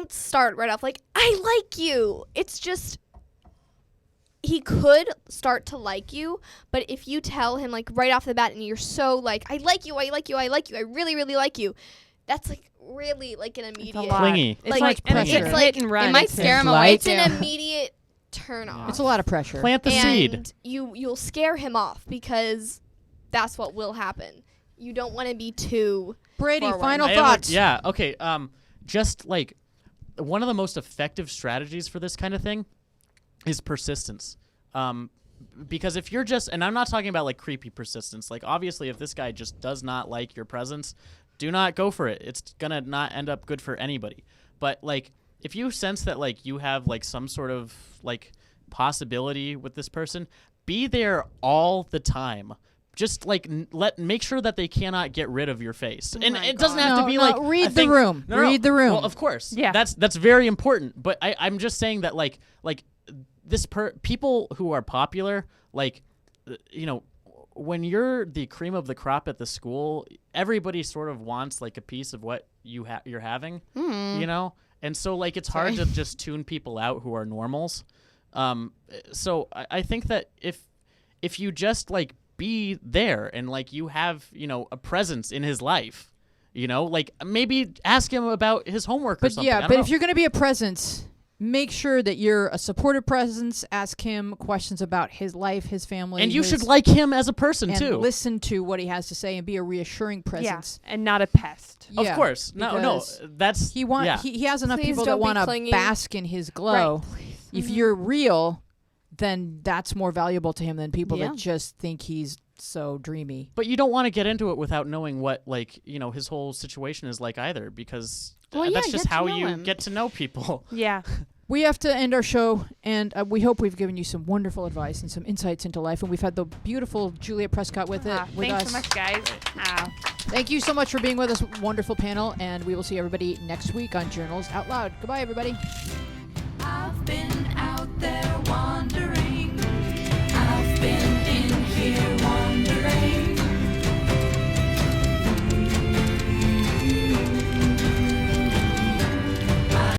[SPEAKER 3] start right off like, I like you. It's just, he could start to like you, but if you tell him like right off the bat and you're so like, I like you, I really, really like you, that's like really like an immediate
[SPEAKER 2] Clingy.
[SPEAKER 5] It's
[SPEAKER 3] Like,
[SPEAKER 5] like,
[SPEAKER 1] and
[SPEAKER 5] it's
[SPEAKER 1] it's
[SPEAKER 3] like-
[SPEAKER 5] hit and run.
[SPEAKER 4] It might
[SPEAKER 5] It's
[SPEAKER 4] scare him
[SPEAKER 6] like-
[SPEAKER 4] away
[SPEAKER 3] it's
[SPEAKER 4] too.
[SPEAKER 3] an immediate turn off.
[SPEAKER 1] It's a lot of pressure.
[SPEAKER 2] Plant the seed.
[SPEAKER 3] And you'll scare him off, because that's what will happen. You don't want to be too
[SPEAKER 1] Brady,
[SPEAKER 3] forward.
[SPEAKER 1] final
[SPEAKER 2] I have
[SPEAKER 1] thoughts.
[SPEAKER 2] yeah. Okay. Just like one of the most effective strategies for this kind of thing is persistence. Because if you're just, and I'm not talking about like creepy persistence. Like obviously, if this guy just does not like your presence, do not go for it. It's gonna not end up good for anybody. But like, if you sense that like you have like some sort of like possibility with this person, be there all the time. Just like make sure that they cannot get rid of your face, and
[SPEAKER 3] my
[SPEAKER 2] it doesn't
[SPEAKER 3] God.
[SPEAKER 2] have to
[SPEAKER 1] No,
[SPEAKER 2] be
[SPEAKER 1] no,
[SPEAKER 2] like
[SPEAKER 1] read
[SPEAKER 2] a
[SPEAKER 1] the
[SPEAKER 2] thing-
[SPEAKER 1] room.
[SPEAKER 2] No, no,
[SPEAKER 1] Read the room.
[SPEAKER 2] Well, of course,
[SPEAKER 5] Yeah.
[SPEAKER 2] that's very important. But I'm just saying that like people who are popular, like when you're the cream of the crop at the school, everybody sort of wants like a piece of what you're having, and so like it's hard to just tune people out who are normals. So I think that if you just like be there and like you have a presence in his life, like maybe ask him about his homework or
[SPEAKER 1] But
[SPEAKER 2] something. I
[SPEAKER 1] yeah,
[SPEAKER 2] don't
[SPEAKER 1] but
[SPEAKER 2] know.
[SPEAKER 1] if you're going to be a presence, make sure that you're a supportive presence. Ask him questions about his life, his family.
[SPEAKER 2] and you
[SPEAKER 1] his-
[SPEAKER 2] should like him as a person
[SPEAKER 1] and
[SPEAKER 2] too.
[SPEAKER 1] listen to what he has to say and be a reassuring
[SPEAKER 5] Yeah,
[SPEAKER 1] presence.
[SPEAKER 5] and not a pest.
[SPEAKER 2] Of
[SPEAKER 1] Yeah,
[SPEAKER 2] course, no,
[SPEAKER 1] because
[SPEAKER 2] that's
[SPEAKER 1] he has enough
[SPEAKER 3] Please
[SPEAKER 1] people that
[SPEAKER 3] don't be
[SPEAKER 1] want to
[SPEAKER 3] clingy.
[SPEAKER 1] bask in his glow. If you're real, then that's more valuable to him than people
[SPEAKER 4] Yeah.
[SPEAKER 1] that just think he's so dreamy.
[SPEAKER 2] But you don't want to get into it without knowing what his whole situation is like either, because
[SPEAKER 4] Well, yeah,
[SPEAKER 2] that's just
[SPEAKER 4] get to
[SPEAKER 2] how
[SPEAKER 4] know
[SPEAKER 2] you
[SPEAKER 4] him.
[SPEAKER 2] get to know people.
[SPEAKER 5] Yeah.
[SPEAKER 1] We have to end our show, and we hope we've given you some wonderful advice and some insights into life. And we've had the beautiful Julia Prescott with
[SPEAKER 5] Thanks
[SPEAKER 1] us.
[SPEAKER 5] so much, guys.
[SPEAKER 1] Thank you so much for being with us, wonderful panel, and we will see everybody next week on Journals Out Loud. Goodbye, everybody.
[SPEAKER 9] I've been out there wandering. I've been in here